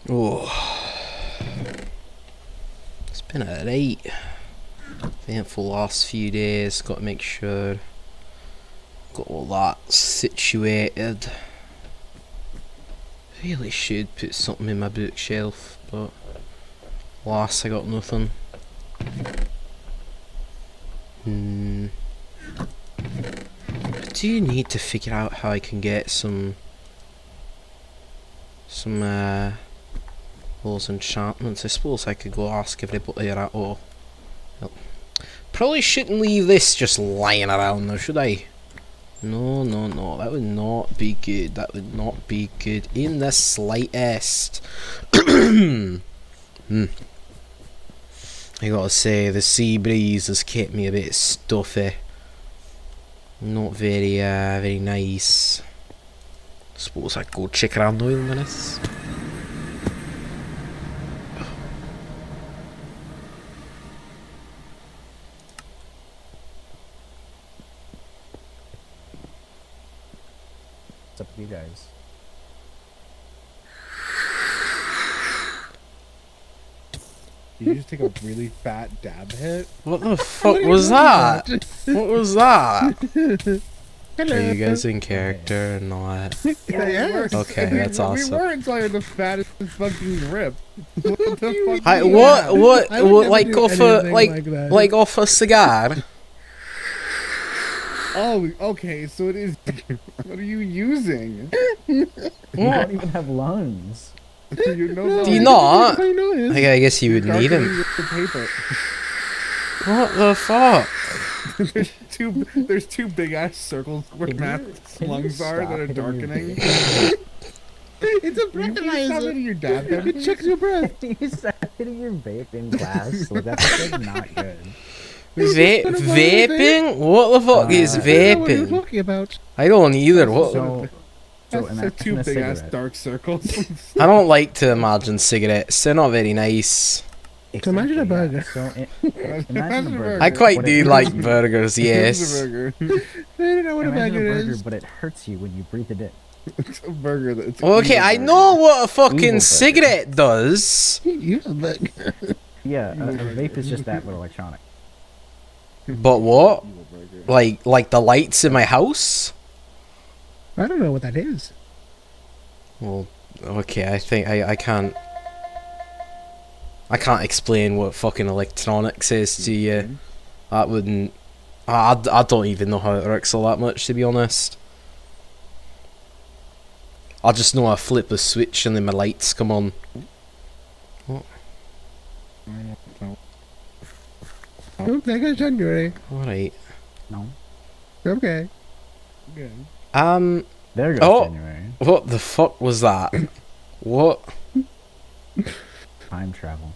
Oh, it's been a right eventful last few days. Got to make sure got all that situated. Really should put something in my bookshelf, but alas, I got nothing. I do need to figure out how I can get some those enchantments. I suppose I could go ask everybody at all. Well, probably shouldn't leave this just lying around though, should I? No, no, no, that would not be good. That would not be good in the slightest. I gotta say, the sea breeze has kept me a bit stuffy. Not very, very nice. Suppose I'd go check around the wilderness. What's up with you guys? Did you just take a really fat dab hit? What the fuck was that? What was that? Hello. Are you guys in character or not? Yeah. Okay, that's awesome. We were until you're the fattest fucking rip. What the fuck? Hi, do you what, have? what, I would what, never like do off a, anything like that. like off a cigar? Oh, okay, so it is. What are you using? You don't even have lungs. You know, Do you not? I know it. I guess you would need Darkening him. with the paper. What the fuck? There's two big ass circles where Matt's lungs are that are darkening. It's a breathalyzer. Stop hitting your dab. It checks your breath. You started hitting your vape in class. Like, that's like not good. Vaping? What the fuck is I don't know what you're vaping? talking about. I don't either. What? So That's imagine two a big ass cigarette. dark circles. I don't like to imagine cigarettes. They're not very nice. imagine a Exactly, burger. So imagine Imagine a a burger. burger. I quite but do it like hurts you. burgers, It's a yes. burger. I don't know what a Imagine burger a burger, is. but it hurts you when you breathe it in. It's a burger. It's Okay, I know what a fucking Evil burger. cigarette does. You a burger. Yeah, a vape is just that, but electronic. But what? Evil burger. Like the lights in my house? I don't know what that is. Well, okay, I think I can't explain what fucking electronics is to you. That wouldn't. I don't even know how it works all that much, to be honest. I just know I flip the switch and then my lights come on. What? Okay, I got January. Alright. No. Okay. Good. There goes Oh. January. What the fuck was that? What? Time travel.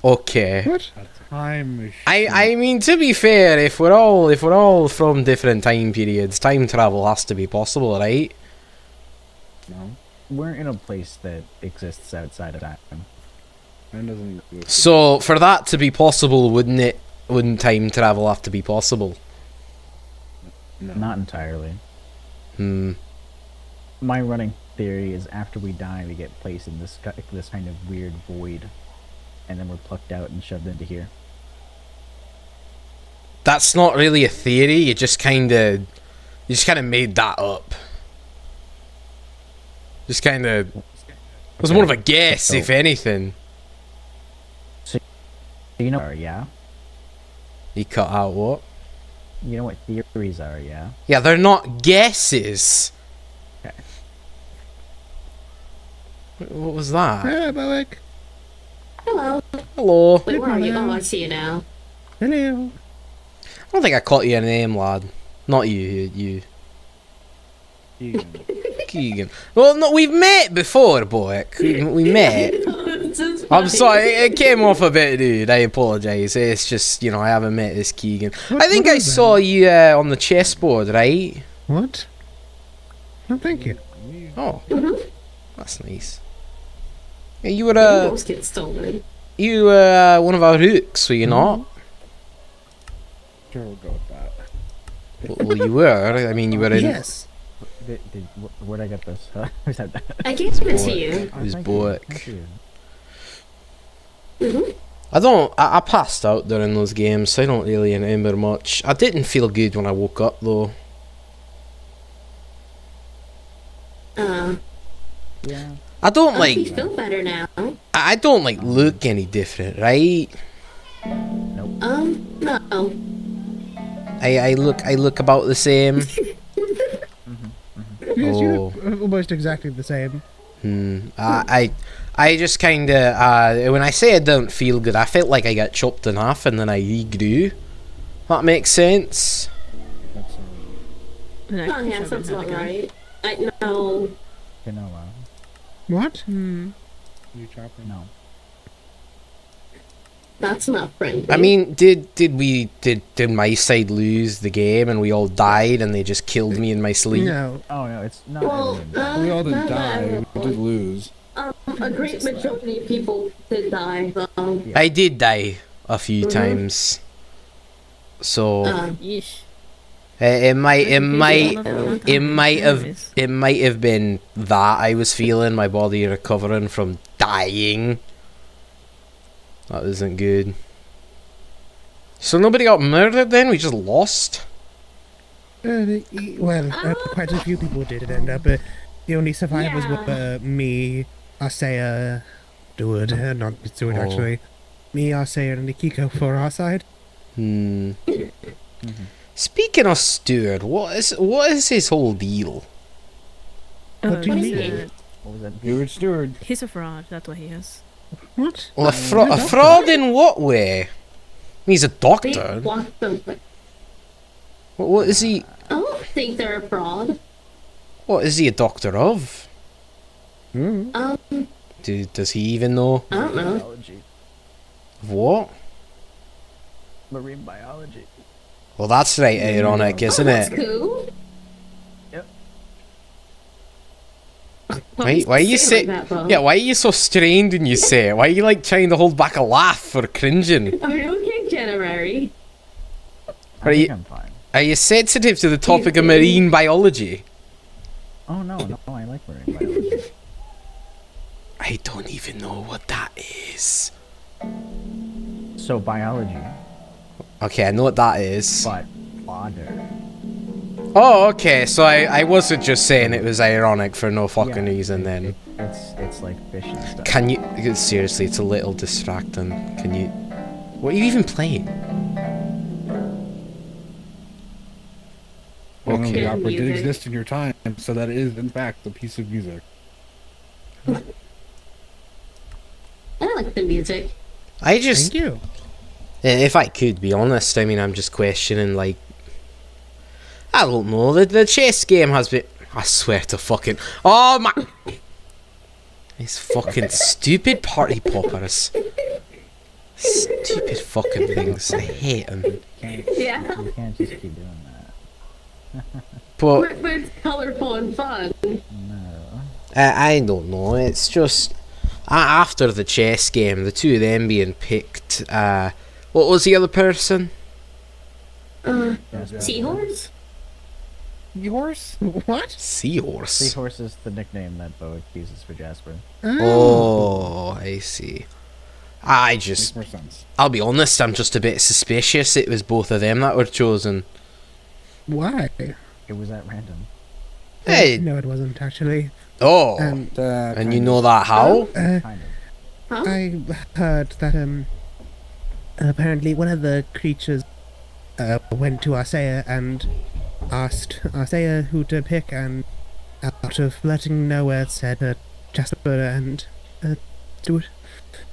Okay. What? A time machine. I mean, to be fair, if we're all from different time periods, time travel has to be possible, right? No. We're in a place that exists outside of time. That doesn't exist. So for that to be possible, wouldn't time travel have to be possible? No. Not entirely. Hmm. My running theory is after we die, we get placed in this kind of weird void, and then we're plucked out and shoved into here. That's not really a theory. You just kind of made that up. Just kind of. It was more of a guess, So- if anything. You know, yeah. You cut out what? You know what theories are, yeah. Yeah, they're not guesses. Okay. What was that? Hello, Bowick. Hello. Hello. Wait, where are you? Oh, I see you now. Hello. I don't think I caught your name, lad. Not you. Keegan. Well, no, we've met before, Bowick. We met. I'm sorry, it came off a bit rude. I apologise. It's just, I haven't met this Keegan. I think I saw you on the chessboard, right? What? No, thank you. Oh, Mhm. that's nice. Yeah, you were Almost get stolen. one of our rooks, were you not? Sure, we'll go with that. Well, you were. I mean, you were in. Yes. Where'd I get this? Who said that? I gave it to you. Oh, Who's thank you, Bullock? thank you. I passed out during those games, so I don't really remember much. I didn't feel good when I woke up though. Yeah. I don't You like. feel better now. I don't like look any different, right? Nope. No. I look about the same. Yes, you Oh. look almost exactly the same. I just kind of when I say I don't feel good, I felt like I got chopped in half and then I regrew. That makes sense. Oh, yeah, sounds about right. I know. You know, What? Hmm. You chopping? no. That's not friendly. I mean, did my side lose the game and we all died and they just killed me in my sleep? No. Oh no, it's not. Well, We all didn't not die. that- We did lose. a great majority of people did die, though. I did die a few times. So Yeesh. it might Anyways. have been that I was feeling my body recovering from dying. That isn't good. So nobody got murdered then? We just lost? Quite a few people did end up. The only survivors were me, Asaya, Stewart, not Stewart Oh. actually. Me, Asaya, and Nikiko for our side. Speaking of Stuart, what is his whole deal? What do you he's mean? a- What was that? Stewart, Stewart. He's a fraud, that's what he is. What? Well, a fraud in what way? He's a They doctor. blocked them. But What is he? I don't think they're a fraud. What is he a doctor of? Mm. Does he even know I don't know. Biology. what? Marine biology. Well, that's right ironic, isn't That's it? cool. Yep. Why are you saying say? like that, though? Yeah, why are you so strained when you say it? Why are you like trying to hold back a laugh or cringing? Are you okay, January? I Are think you- I'm fine. Are you sensitive to the topic of marine biology? Oh no, I like marine biology. I don't even know what that is. So biology, Okay, I know what that is. but water. Oh, okay. So I wasn't just saying it was ironic for no fucking Yeah, reason then. It's like fish and stuff. Can you seriously? It's a little distracting. Can you? What are you even playing? Okay. The opera did Music. exist in your time, so that is in fact a piece of music. I like the music. I just, Thank you. if I could be honest, I mean, I'm just questioning. Like, I don't know. The chess game has been. I swear to fucking. Oh my. These fucking stupid party poppers. Stupid fucking things. I hate them. Yeah. You can't just keep doing that. But But it's colorful and fun. No. I don't know. It's just after the chess game, the two of them being picked. What was the other person? Seahorse? Yours? What? Seahorse. Seahorse is the nickname that Bo uses for Jasper. Oh, I see. I just, Makes more sense. I'll be honest. I'm just a bit suspicious. It was both of them that were chosen. Why? It was at random. Hey. No, it wasn't actually. Oh, and you know that how? Kind of. Huh? I heard that apparently one of the creatures went to Arcea and asked Arcea who to pick, and out of letting nowhere said Jasper and Stewart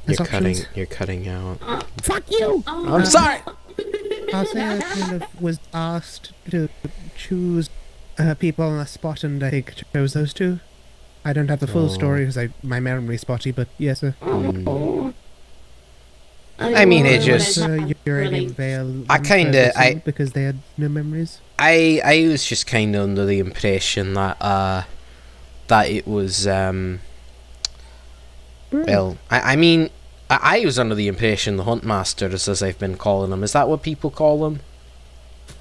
as options. You're cutting out. Fuck you! Oh, I'm sorry. Arcea kind of was asked to choose people on the spot, and I think chose those two. I don't have the full Oh. story because my memory's spotty, but yes, Oh. I mean, it wonder just- what I uranium really- veil. I kinda- too, because they had no memories. I was just kind of under the impression that that it was well, I mean, I was under the impression the Huntmasters, as I've been calling them. Is that what people call them?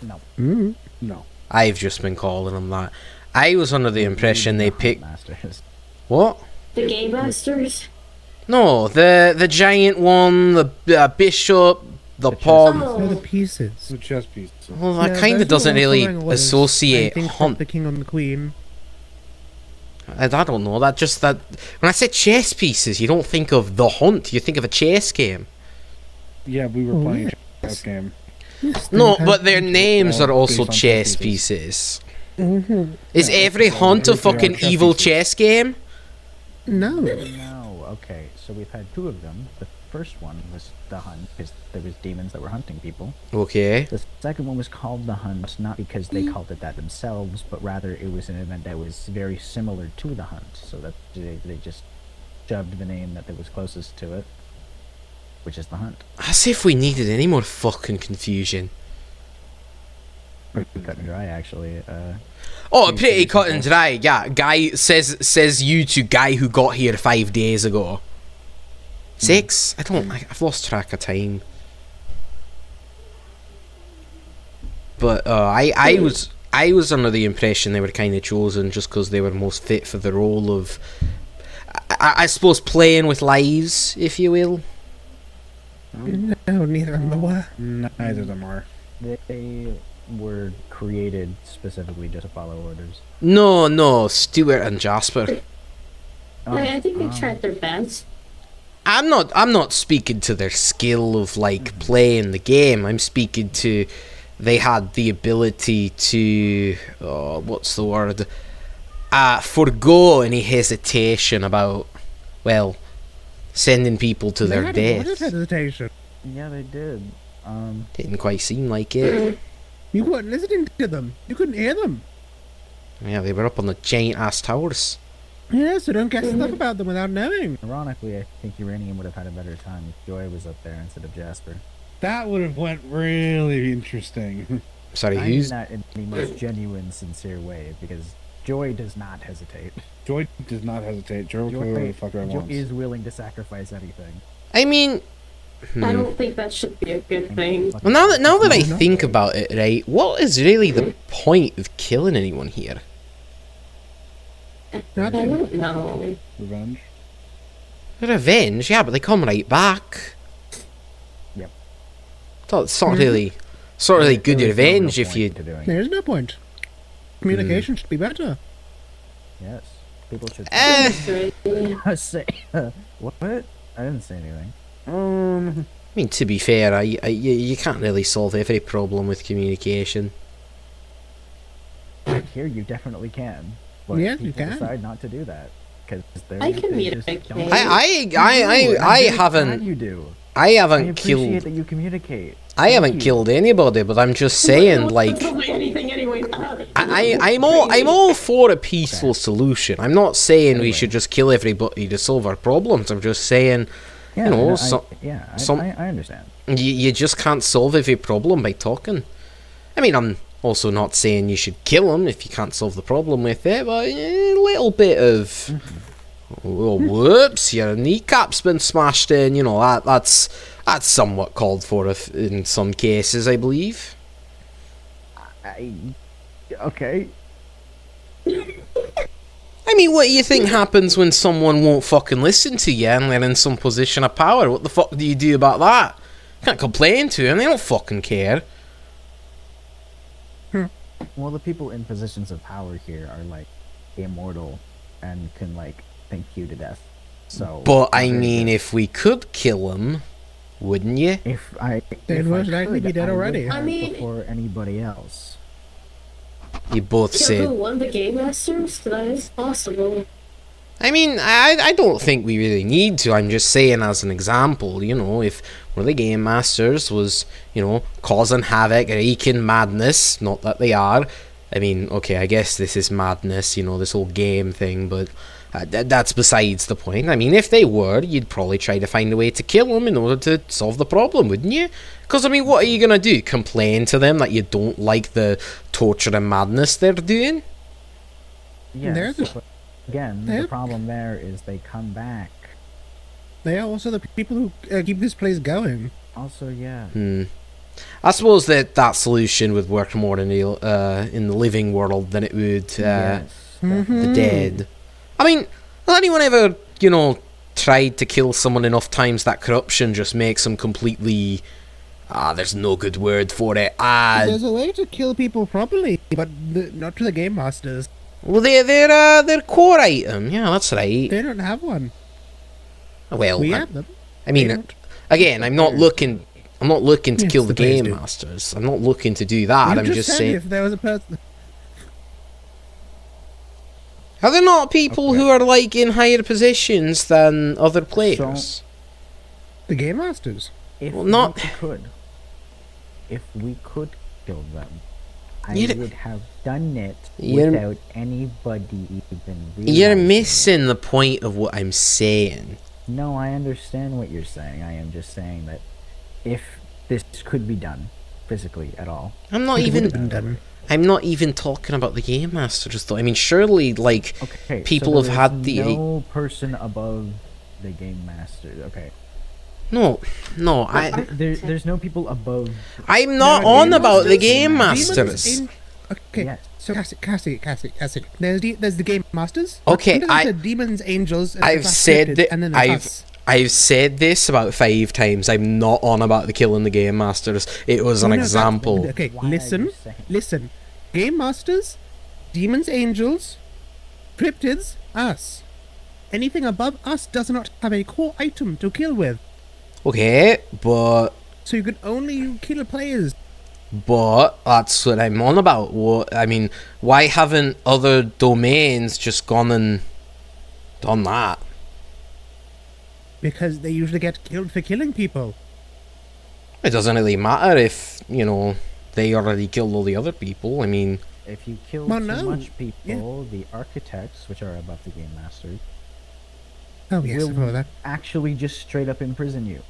No. No. I've just been calling them that. I was under the impression they picked... Masters. What? The Game Masters? No, the giant one, the bishop, the chess pawn. Oh. They're the pieces. The chess piece. Well, that Yeah, kind of those are doesn't all really following orders, associate I think, from hunt. the king and the queen. I don't know. That when I said chess pieces, you don't think of the hunt. You think of a chess game. Yeah, we were Oh, playing yeah. a chess game. Yes, No, they but have- their names are also based on chess chess pieces. Mhm. Is Yeah, every that's hunt a all. They're fucking chess evil pieces. chess game? No. No, okay. So we've had two of them. The first one was the hunt, because there was demons that were hunting people. Okay. The second one was called the hunt, not because they called it that themselves, but rather it was an event that was very similar to the hunt. So that they just shoved the name that was closest to it, which is the hunt. As if we needed any more fucking confusion. Pretty cut and dry, actually. Oh, Seems pretty pretty cut and simple. dry. Yeah, guy says you to guy who got here 5 days ago. 6? I've lost track of time. But I was under the impression they were kind of chosen just because they were most fit for the role of, I suppose, playing with lives, if you will. No, neither of them were. Neither of them are. They were created specifically just to follow orders. No, Stuart and Jasper. I think they tried their best. I'm not speaking to their skill of like playing the game. I'm speaking to they had the ability to what's the word? Forgo any hesitation about sending people to their They had death. hesitation. Yeah, they did. Didn't quite seem like it. You weren't listening to them. You couldn't hear them. Yeah, they were up on the giant ass towers. Yeah, so don't guess stuff about them without knowing. Ironically, I think Uranium would have had a better time if Joy was up there instead of Jasper. That would have went really interesting. Sorry, I mean who's? that in the most genuine, sincere way, because Joy does not hesitate. Joy does not hesitate. Joy will kill whatever the fuck I Joy wants. is willing to sacrifice anything. I mean, I don't think that should be a good thing. well, now that I No. think about it, right, what is really the point of killing anyone here? I don't know. Revenge. Revenge, yeah, but they come right back. Yep. It's not really good There is no revenge real if you. point to doing it. There is no point. Communication should be better. Yes. People should say. What? I didn't say anything. I mean, to be fair, you can't really solve every problem with communication. Here you definitely can. But Yes, you people can. decide not to do that. Because I communicate. I haven't You do. I I haven't appreciate killed that you communicate. I Thank haven't you. killed anybody, but I'm just saying, like, anything anyway. I'm all for a peaceful solution. I'm not saying we should just kill everybody to solve our problems. I'm just saying, Yeah, you know, I understand. you just can't solve every problem by talking. I mean, I'm also not saying you should kill them if you can't solve the problem with it, but a little bit of, oh, whoops, your kneecap's been smashed in. You know, that's somewhat called for in some cases, I believe. Okay. I mean, what do you think happens when someone won't fucking listen to you and they're in some position of power? What the fuck do you do about that? You can't complain to them, they don't fucking care. Well, the people in positions of power here are like immortal and can like think you to death. So. But I mean, if we could kill them, wouldn't you? if I, They'd if I most likely could, be dead I would already. have I mean- before anybody else. You both Kill said. who won the Game Masters? That is possible. I mean, I don't think we really need to. I'm just saying as an example, you know, if one of the Game Masters was, you know, causing havoc, wreaking madness, not that they are. I mean, okay, I guess this is madness, you know, this whole game thing, but that's besides the point. I mean, if they were, you'd probably try to find a way to kill them in order to solve the problem, wouldn't you? Because, I mean, what are you going to do? Complain to them that you don't like the torture and madness they're doing? Yes. There's- But again, They're- the problem there is they come back. They are also the people who keep this place going. Also, yeah. I suppose that solution would work more in the living world than it would Yes. the dead. I mean, has anyone ever, tried to kill someone enough times that corruption just makes them completely... there's no good word for it. There's a way to kill people properly, but not to the game masters. Well, they're core item. Yeah, that's right. They don't have one. Well, We have them. I mean, They don't. again, I'm not looking to Yes, kill the the players game do. masters. I'm not looking to do that. You I'm just said saying. if there was a person. Are there not people who are like in higher positions than other players? The game masters. If Well, not- if we could kill them, I You're- would have done it You're- without anybody even You're realizing it. missing the point of what I'm saying. No, I understand what you're saying. I am just saying that if this could be done physically at all, I'm not It would have even. been done. I'm not even talking about the game masters though. I mean, surely, like, okay. people so have there had is the. no person above the game master. Okay, No, I. there's no people above. I'm not No, on game about the masters- game Demons masters. Okay, Yes. so Cassie. There's the game masters. Okay, Under that, the demons, angels. And I've the said cryptid, that. and then there's us. I've said this about 5 times. I'm not on about the killing the game masters. It was an No, that's- example. Okay, Why are you saying- listen. Game masters, demons, angels, cryptids, us. Anything above us does not have a core item to kill with, Okay, but so you can only kill players. that's what I'm on about. What I mean, why haven't other domains just gone and done that? Because they usually get killed for killing people. It doesn't really matter if they already killed all the other people. I mean, If you kill Well, too no. much people, the architects, which are above the game master, Oh yes, will I follow that. actually just straight up imprison you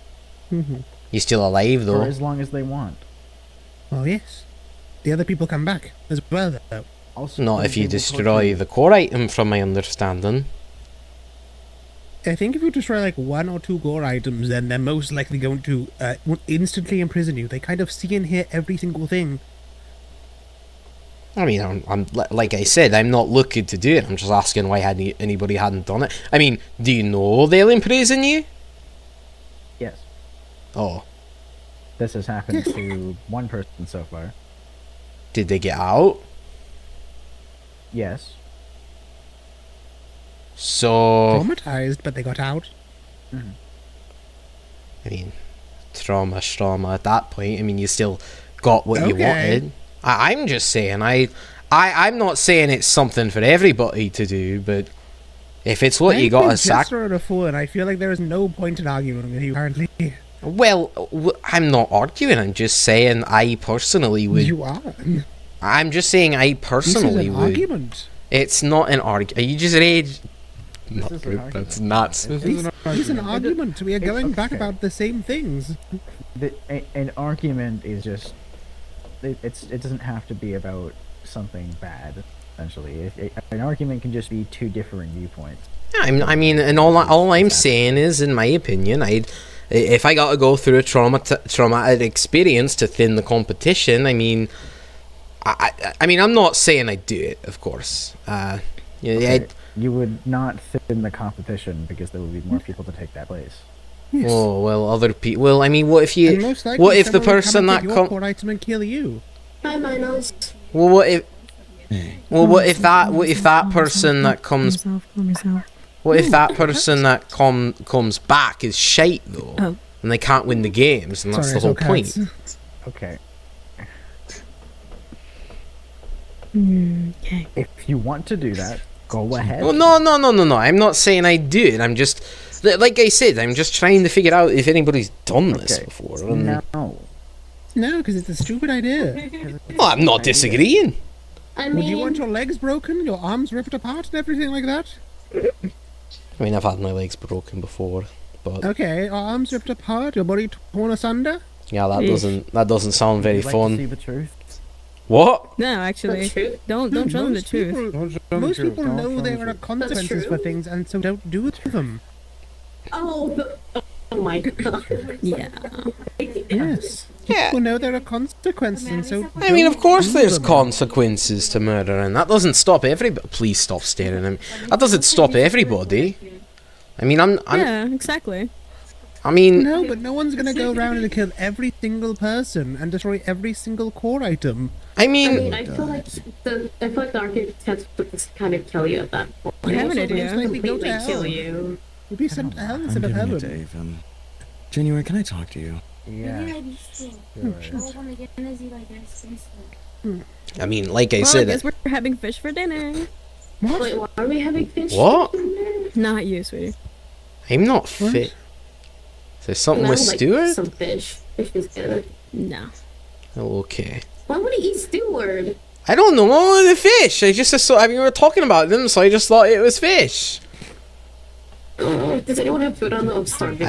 you're still alive for though. as long as they want. Oh yes, the other people come back as well though. Also, Not if they you will destroy torture the core item, from my understanding. I think if you destroy like 1 or 2 gore items, then they're most likely going to instantly imprison you. They kind of see and hear every single thing. I mean, I'm like I said, I'm not looking to do it. I'm just asking why anybody hadn't done it. I mean, do you know they'll imprison you? Yes, Oh, this has happened to one person so far. did they get out? Yes. So, Traumatized, but they got out. I mean, trauma at that point. I mean, you still got what you Okay. wanted. I'm just saying, I'm not saying it's something for everybody to do, but if it's what you I've got been to sack. Jester before, and I feel like there is no point in arguing with you currently. Well, I'm not arguing. I'm just saying I personally would. You are. I'm just saying I This is personally an would. argument. It's not an argument. You just raged. This is an argument. That's nuts. This This is an is an argument. argument. We are going back okay. about the same things. An argument is just it doesn't have to be about something bad. Essentially, an argument can just be 2 differing viewpoints. I mean, and all I'm saying is, in my opinion, if I got to go through a traumatic experience to thin the competition, I mean, I mean, I'm not saying I'd do it, of course. Yeah, Okay, you would not thin the competition because there would be more people to take that place. Yes. Oh well, other people. Well, I mean, what if And you? most likely What if the someone will person come up that with your core item and kill you? Hi, Minos. Well, what if? Well, what if that person that comes? Calm yourself. What if that person that comes back is shite though, Oh. and they can't win the games, and that's Sorry, the whole so point. cats. Okay, Okay. if you want to do that, go ahead. Well, no. I'm not saying I do it. I'm just, like I said, I'm just trying to figure out if anybody's done this Okay. before. And, No. No, because it's a stupid idea. well, I'm not disagreeing. I Would you want mean, your legs broken, your arms ripped apart, and everything like that? I mean, I've had my legs broken before, but Okay, arms ripped apart, your body torn asunder? yeah, that Eesh. doesn't sound very Would you like to see fun. the truth? What? No, actually, the truth. don't show them the most truth. people- Don't show them Most truth. people Don't know show them there are truth. consequences true. for things, and so don't do them. oh my god. Yeah. Yes. Yeah. Well, no, there are consequences, and so. I mean, of don't course do there's them. consequences to murder, and that doesn't stop everybody. Please stop staring at me. That doesn't stop everybody. I mean, I'm Yeah, exactly. I mean, No, but no one's gonna go around and kill every single person and destroy every single core item. I I mean, mean, I feel like the architects would just kind of kill you at that point. You have an They idea. just Maybe go to completely hell. kill you. You'd be sent to hell I'm instead of giving it to heaven. Avon. January, can I talk to you? Yeah. I mean, like I Well, I said, guess we're having fish for dinner. Wait, why are we having fish? What? Not you, sweetie. I'm not fit. Is there something No, with like Stuart? some fish. Fish is good. No. Oh, okay. Why would he eat Steward? I don't know the fish. I just saw. I mean, we were talking about them, so I just thought it was fish. Oh, does anyone have food on the? I'm starving.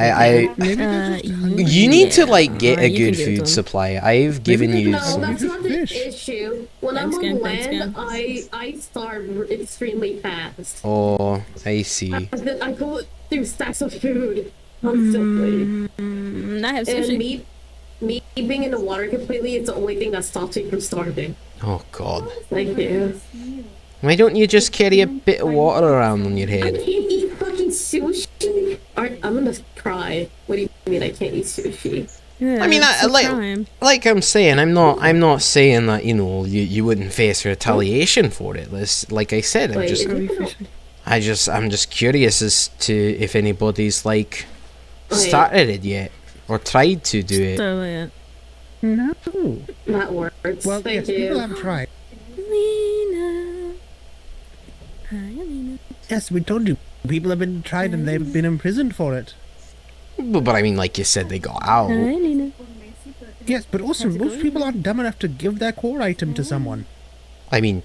You need to like get a you good can give it to food him. supply. I've given you. No, some- that's not the Fish. issue. When Thanks, I'm Gan, on thanks, land, Gan. I starve extremely fast. Oh, I see. I go through stacks of food constantly. I have And sushi. me being in the water completely is the only thing that stops me from starving. Oh God. Thank you. Why don't you just carry a bit of water around on your I head? can't eat fucking sushi. I'm gonna cry. What do you mean I can't eat sushi? Yeah, I mean, it's I a like- crime. Like I'm saying, I'm not saying that you wouldn't face retaliation for it. Like I said, Wait, is I'm it just curious as to if anybody's like Wait. started it yet or tried to do it. So, yeah. No. that works? Well, Thank yes, you. people have tried. Lena. Hi, Lena. Yes, we told you. People have been tried and they've been imprisoned for it. But I mean, like you said, they got out. Hi, Lena. Yes, but also most people aren't dumb enough to give their core item to someone. I mean,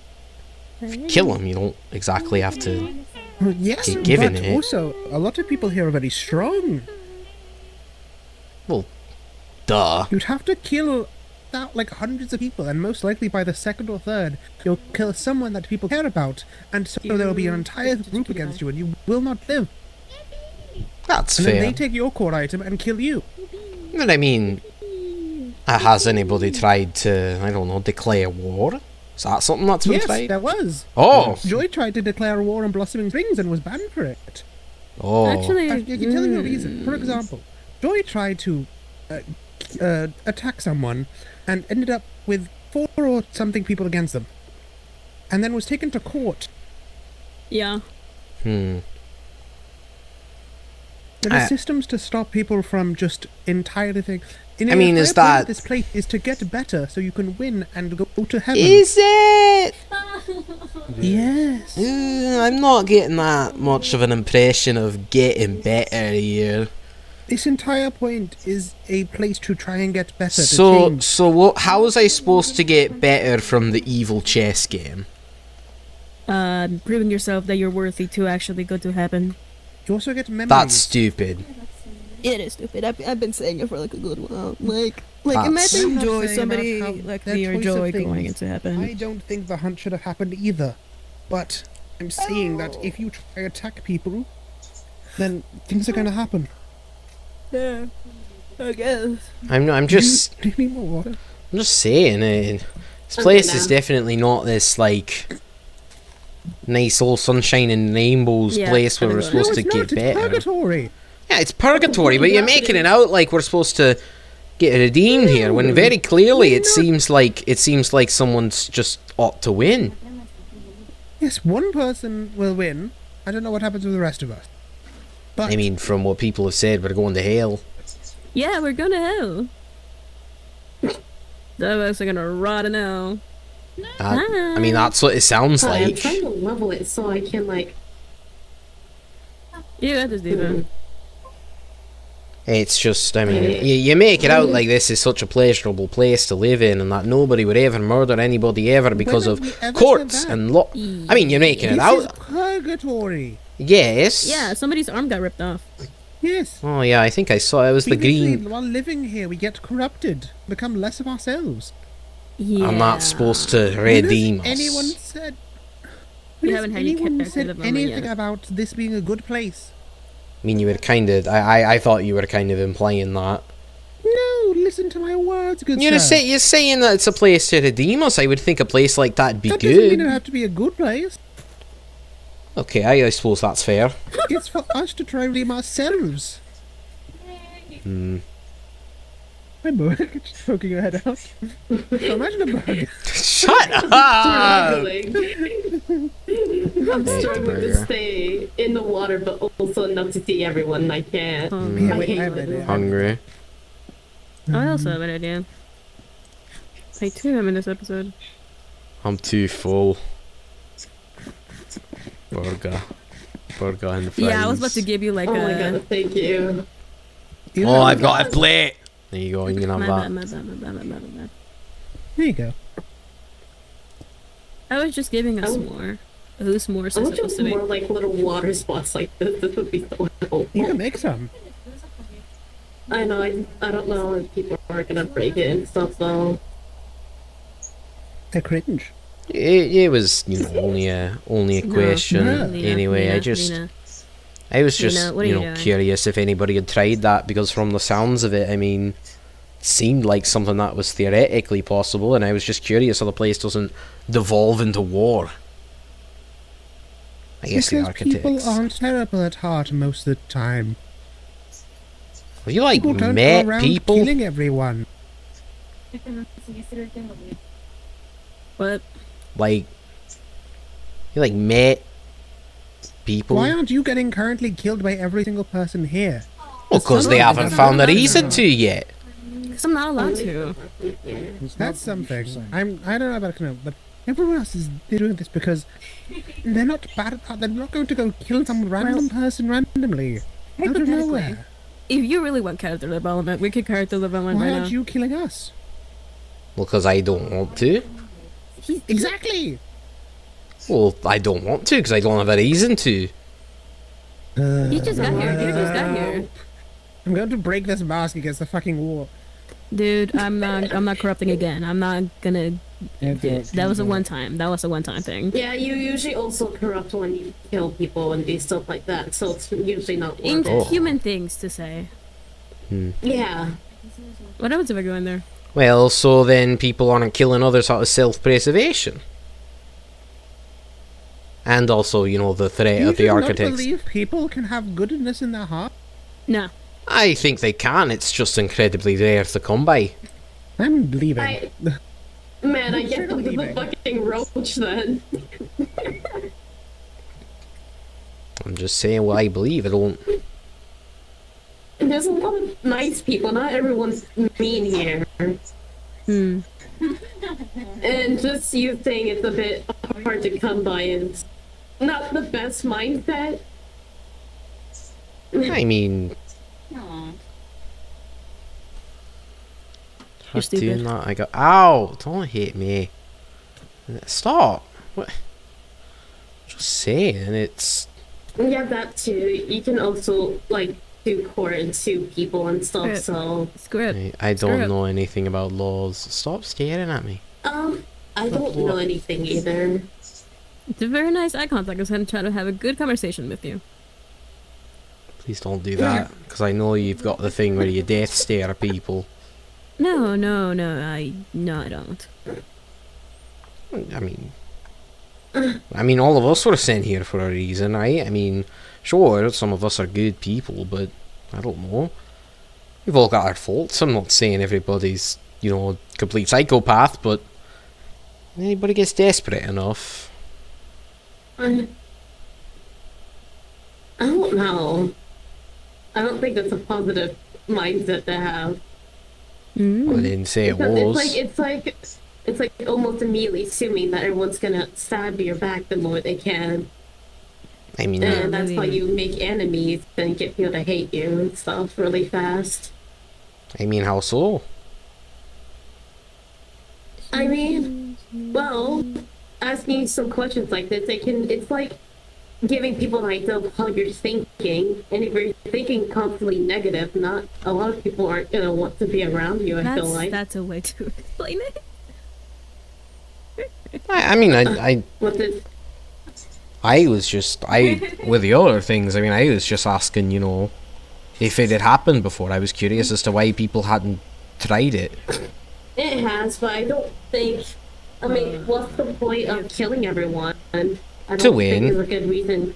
kill them. You don't exactly have to. Well, yes, You're giving but it. also a lot of people here are very strong. Duh. You'd have to kill out like hundreds of people, and most likely by the second or third, you'll kill someone that people care about, and so there will be an entire group against you, and you will not live. That's And then fair. they take your core item and kill you. But I mean, has anybody tried to, I don't know, declare war? Is that something that's been Yes, tried? there was. Oh. Joy tried to declare war on Blossoming Springs and was banned for it. Oh. Actually, I can tell you a reason. For example, Joy tried to attack someone and ended up with 4 or something people against them, and then was taken to court. yeah. There are systems to stop people from just entirely thing. I mean, is entire point of that- this place is to get better so you can win and go to heaven? Is it? Yes. I'm not getting that much of an impression of getting better here. This entire point is a place to try and get better. to So, change. so what? How was I supposed to get better from the evil chess game? Proving yourself that you're worthy to actually go to heaven. You also get memories. That's stupid. It is stupid. I've been saying it for like a good while. Like That's- imagine I'm not Joy, saying somebody about how like their me or choice of Joy things. going into heaven. I don't think the hunt should have happened either. But I'm saying that if you try to attack people, then things are going to happen. Yeah, I guess. I'm just, Do you need more water? I'm just saying. This place is definitely not this like nice all sunshine and rainbows Yeah, place where we're purgatory. supposed to it's get not, it's better. purgatory. Yeah, it's purgatory, but you're making it out like we're supposed to get redeemed here, when very clearly it seems like someone's just ought to win. Yes, one person will win. I don't know what happens with the rest of us. But I mean, from what people have said, we're going to hell. Yeah, we're going to hell. Some of us are gonna rot in hell. I mean, that's what it sounds Sorry, I'm like. trying to level it so I can like. You got this, Diva. It's just, I mean, you make it out like this is such a pleasurable place to live in, and that nobody would ever murder anybody ever because When of have we ever courts said that? and law. I mean, you're making it this is out. purgatory. Yes. Yeah, somebody's arm got ripped off. Yes. Oh yeah, I think I saw it was the We literally, green. while living here, we get corrupted, become less of ourselves. Yeah. I'm not supposed to When redeem has anyone us. said? You When has haven't had your anyone character said development anything yet. about this being a good place? I mean, you were kind of. I thought you were kind of implying that. No, listen to my words, good You're sir. you're saying that it's a place to redeem us. I would think a place like that'd be That doesn't mean it good. have to be a good place. Okay, I suppose that's fair. It's for us to try and redeem ourselves. Hmm. My bug, just poking your head out. Imagine a bug. Shut up! Struggling. I'm Hey, struggling burger. to stay in the water, but also not to see everyone. And I can't. Yeah, I wait, hate I have it. an idea. Hungry. I also have an idea. I too am in this episode. I'm too full. Burger. Burger and fries. Yeah, I was about to give you like Oh a. my god, thank you. Oh, I've got a plate! There you go, you can have My that. bad, my bad, my bad, my bad, my bad. There you go. I was just giving us Oh. more. Who's more I so want supposed just to be? more like little water spots like this. This would be so helpful. You can make some. I know. I don't know if people are gonna break it and stuff though. They're cringe. It was, you know, only a question. No. Anyway, I was just, Lena, what are you you know, doing? curious if anybody had tried that, because from the sounds of it, I mean, it seemed like something that was theoretically possible, and I was just curious how the place doesn't devolve into war. I guess the Because people architects. aren't terrible at heart most of the time. Have you like People don't met go around people? killing everyone. What? Like, you like met people? Why aren't you getting currently killed by every single person here? Well, because they haven't found a reason to yet. Because I'm not allowed to. That's something. I don't know about it, but everyone else is doing this because they're not bad at heart. They're not going to go kill some random person randomly. Out of Hypothetically, nowhere. if you really want character development, we could character development Why right aren't now. you killing us? Well, because I don't want to. Exactly! Well, I don't want to because I don't have a reason to. You just got here. You just got here. I'm going to break this mask against the fucking wall. Dude, I'm not corrupting again. I'm not gonna. That was a one time. That was a one time thing. Yeah, you usually also corrupt when you kill people and do stuff like that, so it's usually not worth it. Inhuman things to say. Yeah. What happens if I go in there? Well, so then people aren't killing others out of self-preservation. And also, you know, the threat You of the do not architects. believe people can have goodness in their heart? No. I think they can, it's just incredibly rare to come by. I'm leaving. Man, I Sure guess I'm the leaving. fucking roach then. I'm just saying what I believe, I don't... And there's a lot of nice people, not everyone's mean here. Hmm. And just you saying it's a bit hard to come by is not the best mindset. I mean... You're Try doing stupid. that, I got... Ow! Don't hit me. Stop! What? Just saying, it's... Yeah, that too. You can also, like, do court and sue people and stuff, Right. so... Screw it. I Screw don't it. know anything about laws. Stop staring at me. I don't know anything either. It's a very nice eye contact. I was trying to have a good conversation with you. Please don't do that, because I know you've got the thing where you death stare at people. No, I don't. I mean, all of us were sent here for a reason, right? I mean, sure, some of us are good people, but I don't know. We've all got our faults. I'm not saying everybody's, you know, a complete psychopath, but anybody gets desperate enough. I don't know. I don't think that's a positive mindset to have. I didn't say it Because was. it's like almost immediately assuming that everyone's gonna stab your back the more they can. I mean, And that's how you make enemies and get people to hate you and stuff really fast. how so? I mean, well, asking you some questions like this, it's like giving people an idea of how you're thinking. And if you're thinking constantly negative, not a lot of people aren't gonna want to be around you, I feel like. That's a way to explain it. I What's it? was just, with the other things, I was just asking, you know, if it had happened before. I was curious as to why people hadn't tried it. It has, but I don't think. I mean, what's the point of killing everyone? I To don't win. think there's a good reason.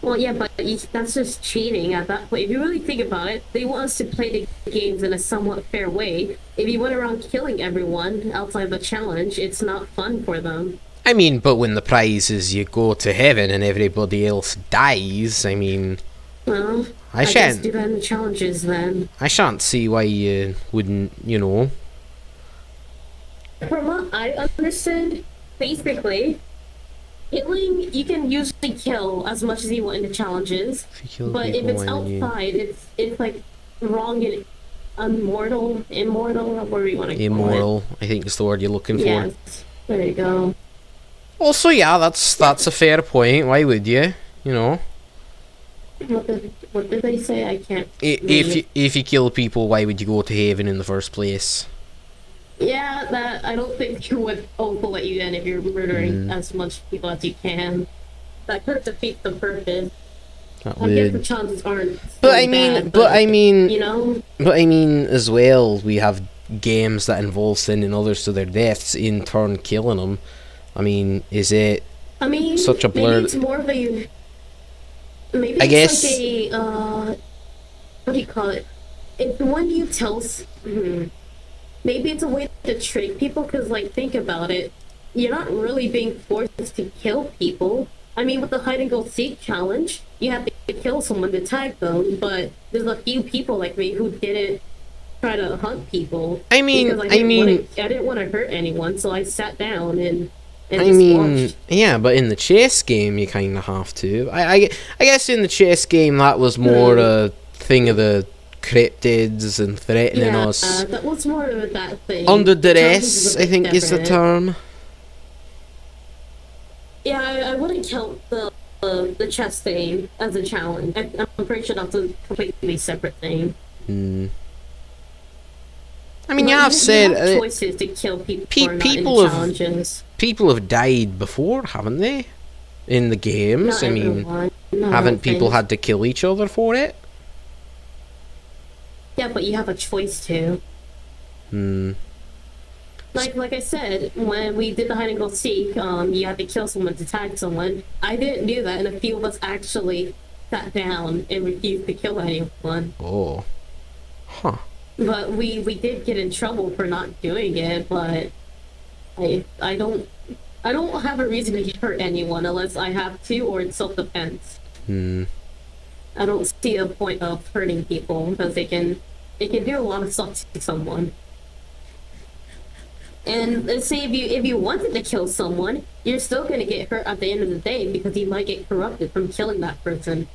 Well, yeah, but that's just cheating at that point. If you really think about it, they want us to play the games in a somewhat fair way. If you went around killing everyone outside the challenge, it's not fun for them. I mean, but when the prize is you go to heaven and everybody else dies, I mean, Well, I guess shan't. do that in the challenges then. I shan't see why you wouldn't, you know. From what I understood, basically, killing, you can usually kill as much as you want in the challenges, If you kill but if people, it's why would you- outside, it's like wrong and immortal, whatever you want to call it. immoral, I think is the word you're looking for. Yes, there you go. Also, yeah, that's a fair point. Why would you? You know, What did they say? I can't. if you kill people, why would you go to heaven in the first place? Yeah, that I don't think you would also let you in if you're murdering as much people as you can. That could defeat the purpose. That I guess the would. chances aren't. But so I mean, bad, but I mean, you know. but I mean, as well, we have games that involve sending others to their deaths, in turn killing them. I mean, is it? I mean, Such a blur- maybe it's more of a. Maybe I it's guess- like a. What do you call it? It's when you tell. Maybe it's a way to trick people, because, like, think about it. You're not really being forced to kill people. I mean, with the hide and go seek challenge, you have to kill someone to tag them, but there's a few people like me who didn't try to hunt people. I mean, because I didn't want to hurt anyone, so I sat down and I just mean, watched. yeah, but in the chess game, you kind of have to. I guess in the chess game, that was more a thing of the cryptids and threatening Yeah, us. that was more of that thing. Under The challenge duress, a I bit think is the different. term. Yeah, I wouldn't count the chess thing as a challenge. I'm pretty sure that's a completely separate thing. I mean, Like, yeah, I've you said have choices to kill people or not in people have- challenges. people have died before, haven't they? In the games, Not I mean, everyone. No, I haven't don't people think. had to kill each other for it? Yeah, but you have a choice to. Like I said, when we did the hide and go seek, you had to kill someone to tag someone. I didn't do that, and a few of us actually sat down and refused to kill anyone. Oh, huh. But we did get in trouble for not doing it. But I don't have a reason to hurt anyone unless I have to, or it's self-defense. I don't see a point of hurting people because it can do a lot of stuff to someone. And let's say if you wanted to kill someone, you're still gonna get hurt at the end of the day because you might get corrupted from killing that person.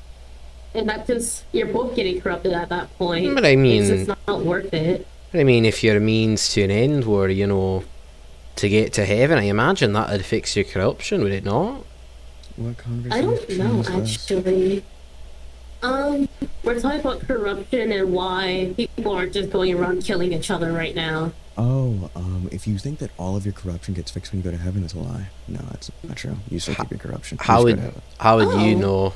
And that just, you're both getting corrupted at that point. But I mean- it's just not worth it. I mean, if you're a means to an end where, you know, to get to heaven, I imagine that'd fix your corruption, would it not? What I conversation don't know, is this? actually. We're talking about corruption and why people aren't just going around killing each other right now. Oh, if you think that all of your corruption gets fixed when you go to heaven, it's a lie. No, that's not true. You still keep your corruption. You How just go would to heaven. how would you Oh. know?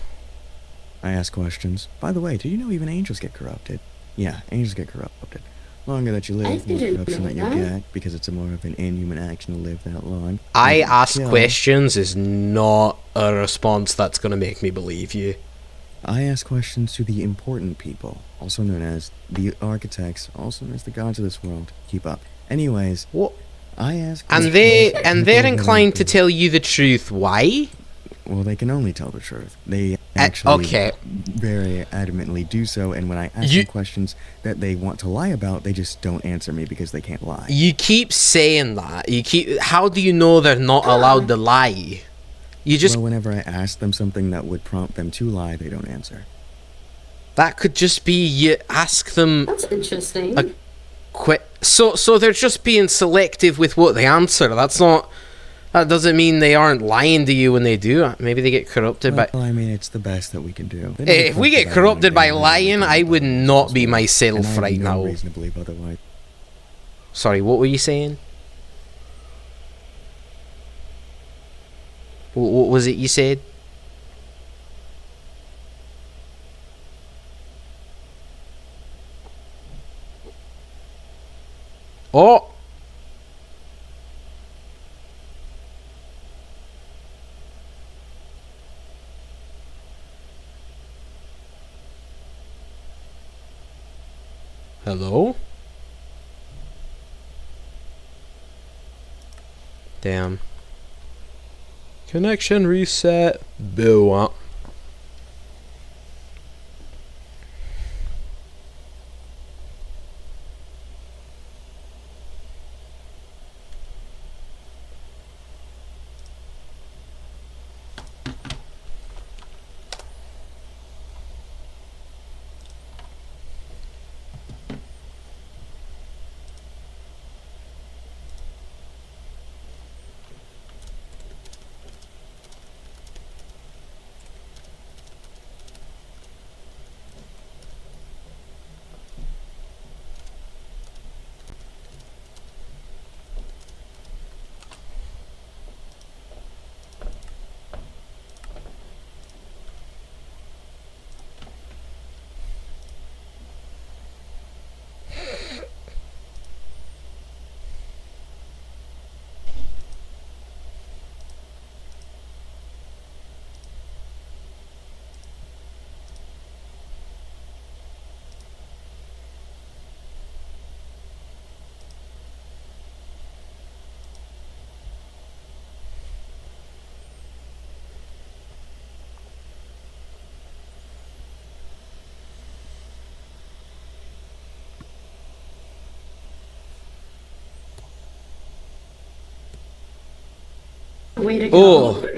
I ask questions. By the way, did you know even angels get corrupted? Yeah, angels get corrupted. Longer that you I live, the more didn't corruption that you know that. get, because it's a more of an inhuman action to live that long. I You ask kill. questions is not a response that's gonna make me believe you. I ask questions to the important people, also known as the architects, also known as the gods of this world. Keep up. Anyways, What? I ask And questions they're to people that inclined to aren't- tell you the truth. Why? Well, they can only tell the truth. They actually okay. very adamantly do so, and when I ask You- them questions that they want to lie about, they just don't answer me because they can't lie. You keep saying that. How do you know they're not allowed to lie? You just Well, whenever I ask them something that would prompt them to lie, they don't answer. that could just be you ask them That's interesting. A- so they're just being selective with what they answer. That doesn't mean they aren't lying to you when they do. Maybe they get corrupted by. Well, I mean, it's the best that we can do. They Hey, don't if we get corrupt corrupted by everyone, lying, I would not be and myself I have right no now. reason to believe otherwise. Sorry, what were you saying? What was it you said? Oh! Hello? Damn. Connection reset. Boo. Way to go. Oh! That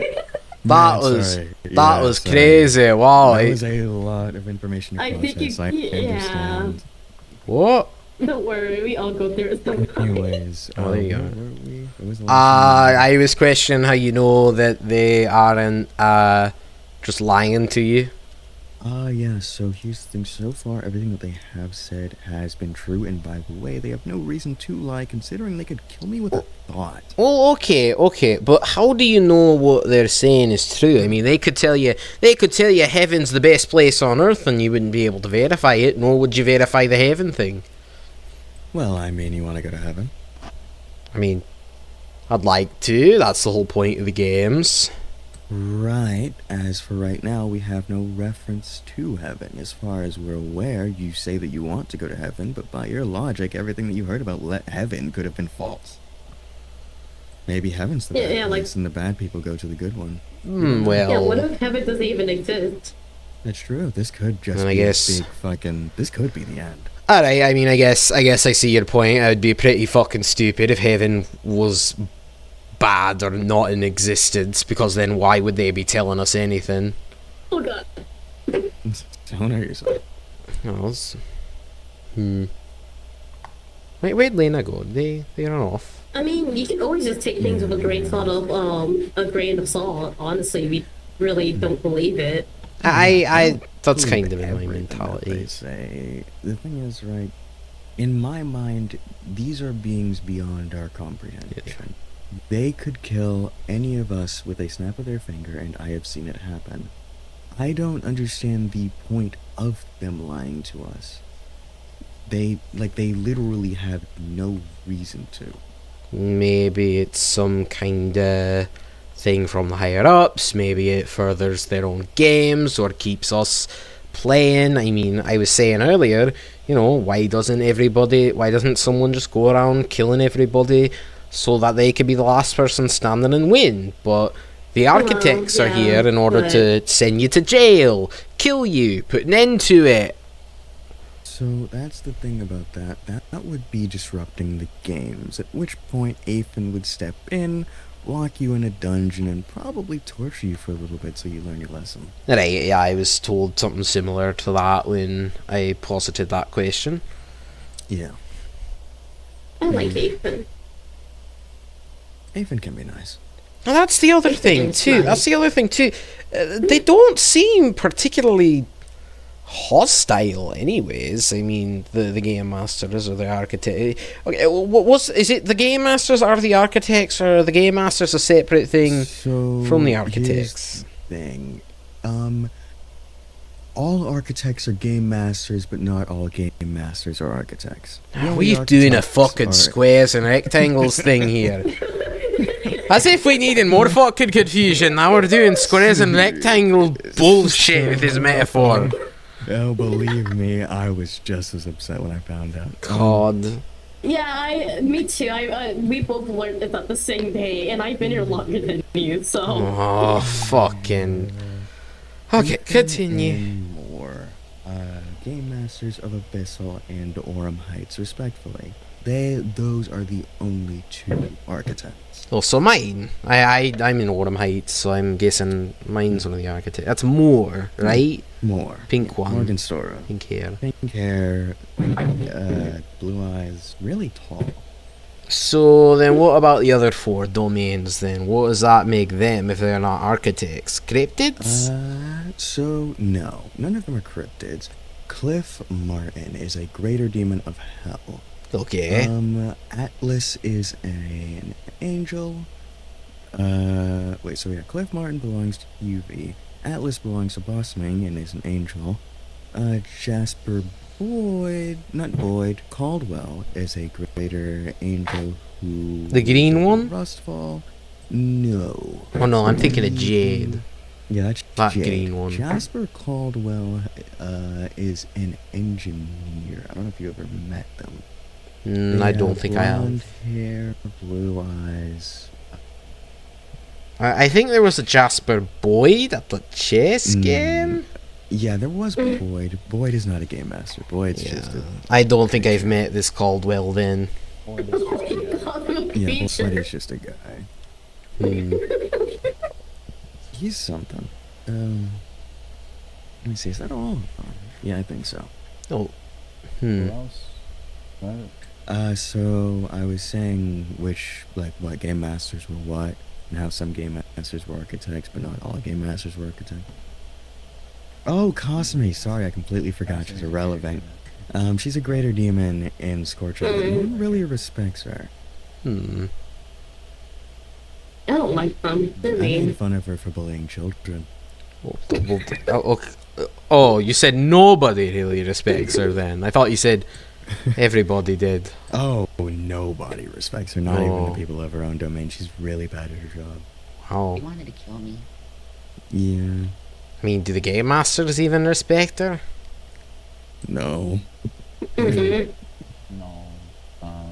Yeah, was sorry. that Yeah, was sorry. crazy. Wow. That was a lot of information to I think process. you- I yeah. understand. What? Don't worry, we all go through it sometimes. Anyways, Oh, there you go. where were we? What was the last thing? I was questioning how you know that they aren't just lying to you. Yeah, so here's the thing. So far, everything that they have said has been true, and by the way, they have no reason to lie, considering they could kill me with a thought. Oh, okay, but how do you know what they're saying is true? I mean, they could tell you heaven's the best place on earth, and you wouldn't be able to verify it. Nor would you verify the heaven thing. Well, I mean, you want to go to heaven? I mean, I'd like to. That's the whole point of the games. Right. As for right now, we have no reference to heaven. As far as we're aware, you say that you want to go to heaven, but by your logic, everything that you heard about heaven could have been false. Maybe heaven's the bad place, and the bad people go to the good one. Well. Yeah, what if heaven doesn't even exist? That's true. This could just And I be guess- a big fucking... This could be the end. Alright, I mean, I guess I see your point. It would be pretty fucking stupid if heaven was bad or not in existence, because then why would they be telling us anything? Oh god. Don't hurt yourself. Oh, where'd Lena go? They run off. I mean, you can always just take things with a grain of salt. Honestly, we really don't believe it. That's kind of in my Everything that mentality. They say. The thing is, right, in my mind, these are beings beyond our comprehension. They could kill any of us with a snap of their finger, and I have seen it happen. I don't understand the point of them lying to us. They literally have no reason to. Maybe it's some kind of thing from the higher ups. Maybe it furthers their own games or keeps us playing. I mean, I was saying earlier, why doesn't someone just go around killing everybody so that they could be the last person standing and win? But the architects are here in order to send you to jail, kill you, put an end to it. So that's the thing about that. That would be disrupting the games, at which point Aethan would step in, lock you in a dungeon, and probably torture you for a little bit so you learn your lesson. Right, yeah, I was told something similar to that when I posited that question. Yeah. I like Aethan. Aethan can be nice. And that's the other thing too. They don't seem particularly hostile, anyways. I mean, the game masters or the architect. Okay, is it the game masters are the architects, or are the game masters a separate thing So from the here's architects? the thing. all architects are game masters, but not all game masters are architects. The only We're doing a architects fucking are- squares and rectangles thing here. As if we needed more fucking confusion. Now we're doing squares and rectangle bullshit with this metaphor. Oh, believe me, I was just as upset when I found out. God. Yeah, me too. We both learned this at the same day, and I've been here longer than you, so. Oh, fucking. Okay, continue. And more. Game masters of Abyssal and Orem Heights, respectfully. Those are the only two architects. Oh, so mine. I'm in Autumn Heights, so I'm guessing mine's one of the architects. That's more, right? More. Pink one. Morgenstora. Pink hair. Pink hair, blue eyes, really tall. So then what about the other 4 domains then? What does that make them if they're not architects? Cryptids? So no, none of them are cryptids. Cliff Martin is a greater demon of hell. Okay. Atlas is an angel. Wait, so yeah, Cliff Martin belongs to UV. Atlas belongs to Bossming and is an angel. Jasper Caldwell is a greater angel who... The green one? Rustfall? No. Oh no, I'm thinking of Jade. Yeah, that's That Jade. green one. Jasper Caldwell is an engineer. I don't know if you ever met them. I don't think I blonde have. hair, blue eyes. I think there was a Jasper Boyd at the chess Mm. game. Yeah, there was Boyd. Boyd is not a game master. Boyd's Yeah. just a... I don't think I've met this Caldwell then. Yeah, Boyd is just a guy. Hmm. He's something. Let me see, is that all? Yeah, I think so. Oh. Who Hmm. else? What? So I was saying what game masters were what, and how some game masters were architects, but not all game masters were architects. Oh, Cosme, sorry, I completely forgot. She's irrelevant. She's a greater demon in Scorcher, but no one really respects her. Hmm. I don't like them. They're I made mean. fun of her for bullying children. Oh, you said nobody really respects her then. I thought you said everybody did. Oh, nobody respects her, not even Oh. the people of her own domain. She's really bad at her job. Wow. He wanted to kill me. Yeah, I mean, do the game masters even respect her? no. Mhm. No.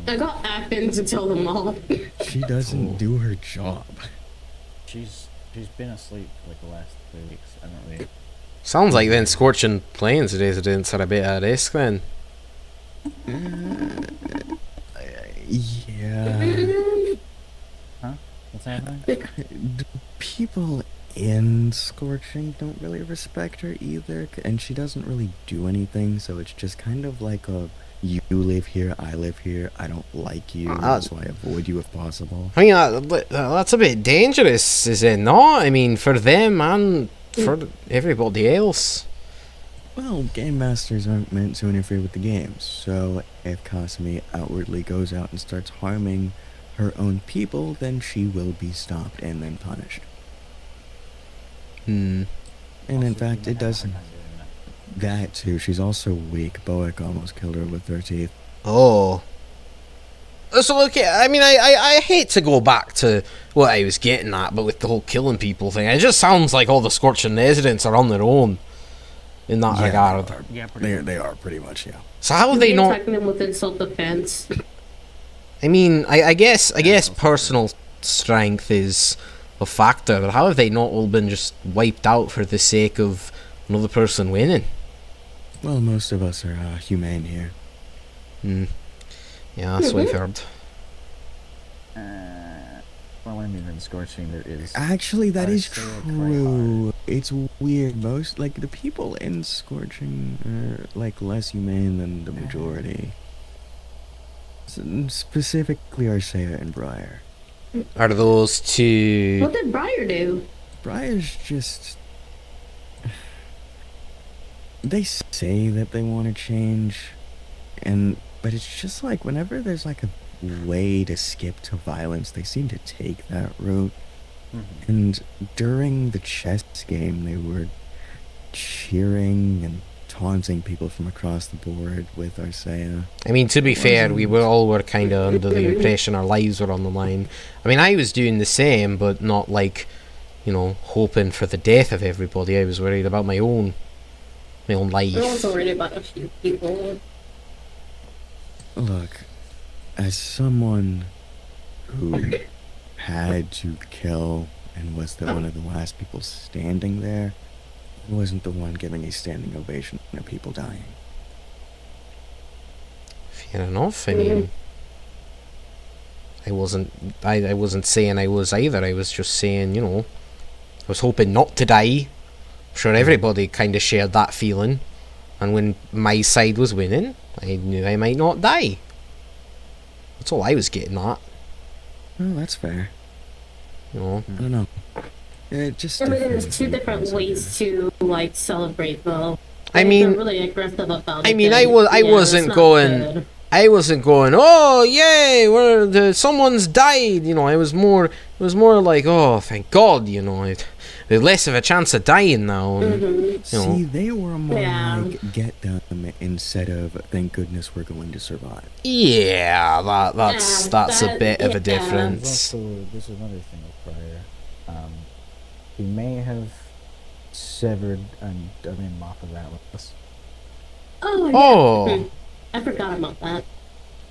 I got Athens to tell them all. She doesn't Oh. do her job. She's been asleep for like the last 3 weeks. I don't really. Sounds like then Scorching Plains residents are a bit at risk then. Yeah. What's happening? The people in Scorching don't really respect her either, and she doesn't really do anything, so it's just kind of like a, you live here, I live here, I don't like you, so I avoid you if possible. I mean, that's a bit dangerous, is it not? I mean, for them and for everybody else. Well, game masters aren't meant to interfere with the games, so if Kasumi outwardly goes out and starts harming her own people, then she will be stopped and then punished. Hmm. And in fact, it doesn't. That too, she's also weak. Boek almost killed her with her teeth. Oh. So, okay, I mean, I hate to go back to what I was getting at, but with the whole killing people thing, it just sounds like all the Scorching residents are on their own in that regard. They are pretty much, yeah. So how have they You're not... attacking them within self-defense. I mean, I guess personal strength is a factor, but how have they not all been just wiped out for the sake of another person winning? Well, most of us are humane here. Hmm. Yeah, that's what I've heard. Well, I mean, in Scorching, there is. Actually, that is Arcea true. It's weird. Most, like, the people in Scorching are, like, less humane than the majority. Specifically, Arcea and Briar. Are those two... What did Briar do? Briar's just... They say that they want to change, but it's just like, whenever there's, like, a way to skip to violence, they seem to take that route. Mhm. And during the chess game, they were cheering and taunting people from across the board with Arcea. I mean, to be fair, we were kind of under the impression our lives were on the line. I mean, I was doing the same, but not like, you know, hoping for the death of everybody. I was worried about my own life. I'm also worried about a few people. Look, as someone who had to kill and was one of the last people standing there, I wasn't the one giving a standing ovation to people dying. Fair enough. I mean, I wasn't saying I was either. I was just saying, you know, I was hoping not to die. I'm sure everybody kind of shared that feeling. And when my side was winning, I knew I might not die. That's all I was getting at. Well, that's fair. You know. I don't know. It just. I mean, there's two different ways to like celebrate, though. I mean, they're really aggressive about it. I mean, then, I yeah, wasn't it's not going. good. I wasn't going, oh yay, someone's died. You know, it was more like, oh thank God, you know, there's less of a chance of dying now. And, you know. See, they were more Yeah. like get them instead of thank goodness we're going to survive. Yeah, that's a bit of a yeah. difference. Also, there's another thing with Prior. He may have severed a limb off of that list. Oh, yeah. Oh. I forgot about that.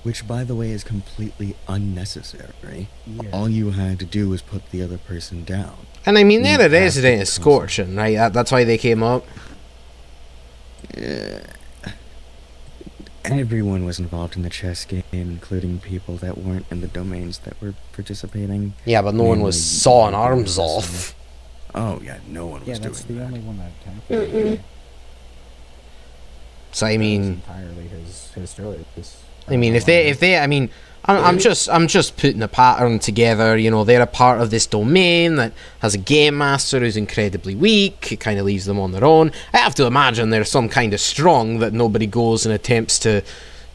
Which, by the way, is completely unnecessary. Yeah. All you had to do was put the other person down. And I mean, they're a You have resident to of Scorching, right? That's why they came up. Everyone was involved in the chess game, including people that weren't in the domains that were participating. Yeah, but no one was Mainly sawing the arms person. off. Oh, yeah, no one Yeah, was that's doing the that. only one that attacked Mm-mm. him. So I That was mean, entirely his choice. I mean, if they, I mean, I'm just putting a pattern together. You know, they're a part of this domain that has a game master who's incredibly weak. It kind of leaves them on their own. I have to imagine they're some kind of strong that nobody goes and attempts to,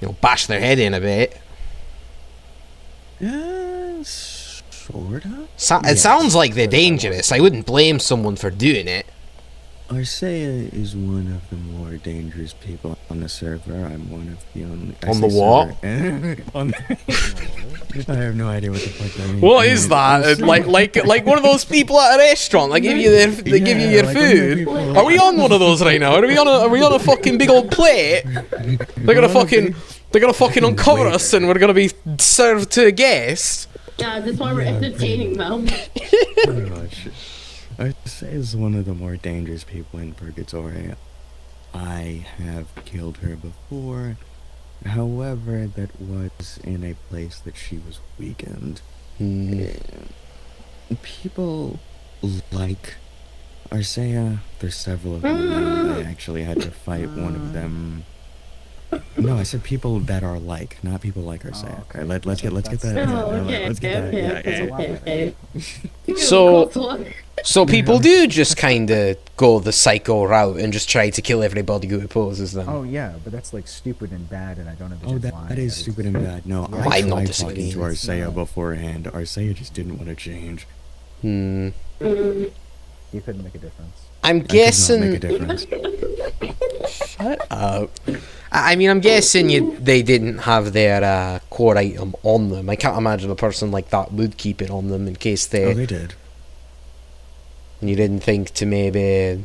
you know, bash their head in a bit. Sort of? It sounds like they're dangerous. I wouldn't blame someone for doing it. Arcea is one of the more dangerous people on the server. I'm one of the only... On the what? I have no idea what the fuck that means. What is that? Like one of those people at a restaurant. They give you they give you your like one of the food. people- Are we on one of those right now? Are we on a fucking big old plate? They're gonna fucking uncover us and we're gonna be served to a guest. Yeah, that's why we're entertaining them. Pretty much. Arcea is one of the more dangerous people in Purgatory. I have killed her before. However, that was in a place that she was weakened. People like Arcea. There's several of them. I actually had to fight one of them. No, I said people that are like, not people like Arcea. okay. Okay, let's get that. Oh, okay, Let's get that. Yeah, okay. So people do just kind of go the psycho route and just try to kill everybody who opposes them. Oh yeah, but that's like stupid and bad, and I don't Oh, understand why. that is stupid and bad. No, Yeah. I I'm not tried disagreeing. talking to It's Arcea not. beforehand. Arcea just didn't want to change. Hmm. Mm. You couldn't make a difference. I'm I could not guessing. make a difference. Shut up. I mean, I'm guessing they didn't have their core item on them. I can't imagine a person like that would keep it on them in case Oh, they did. And you didn't think to maybe,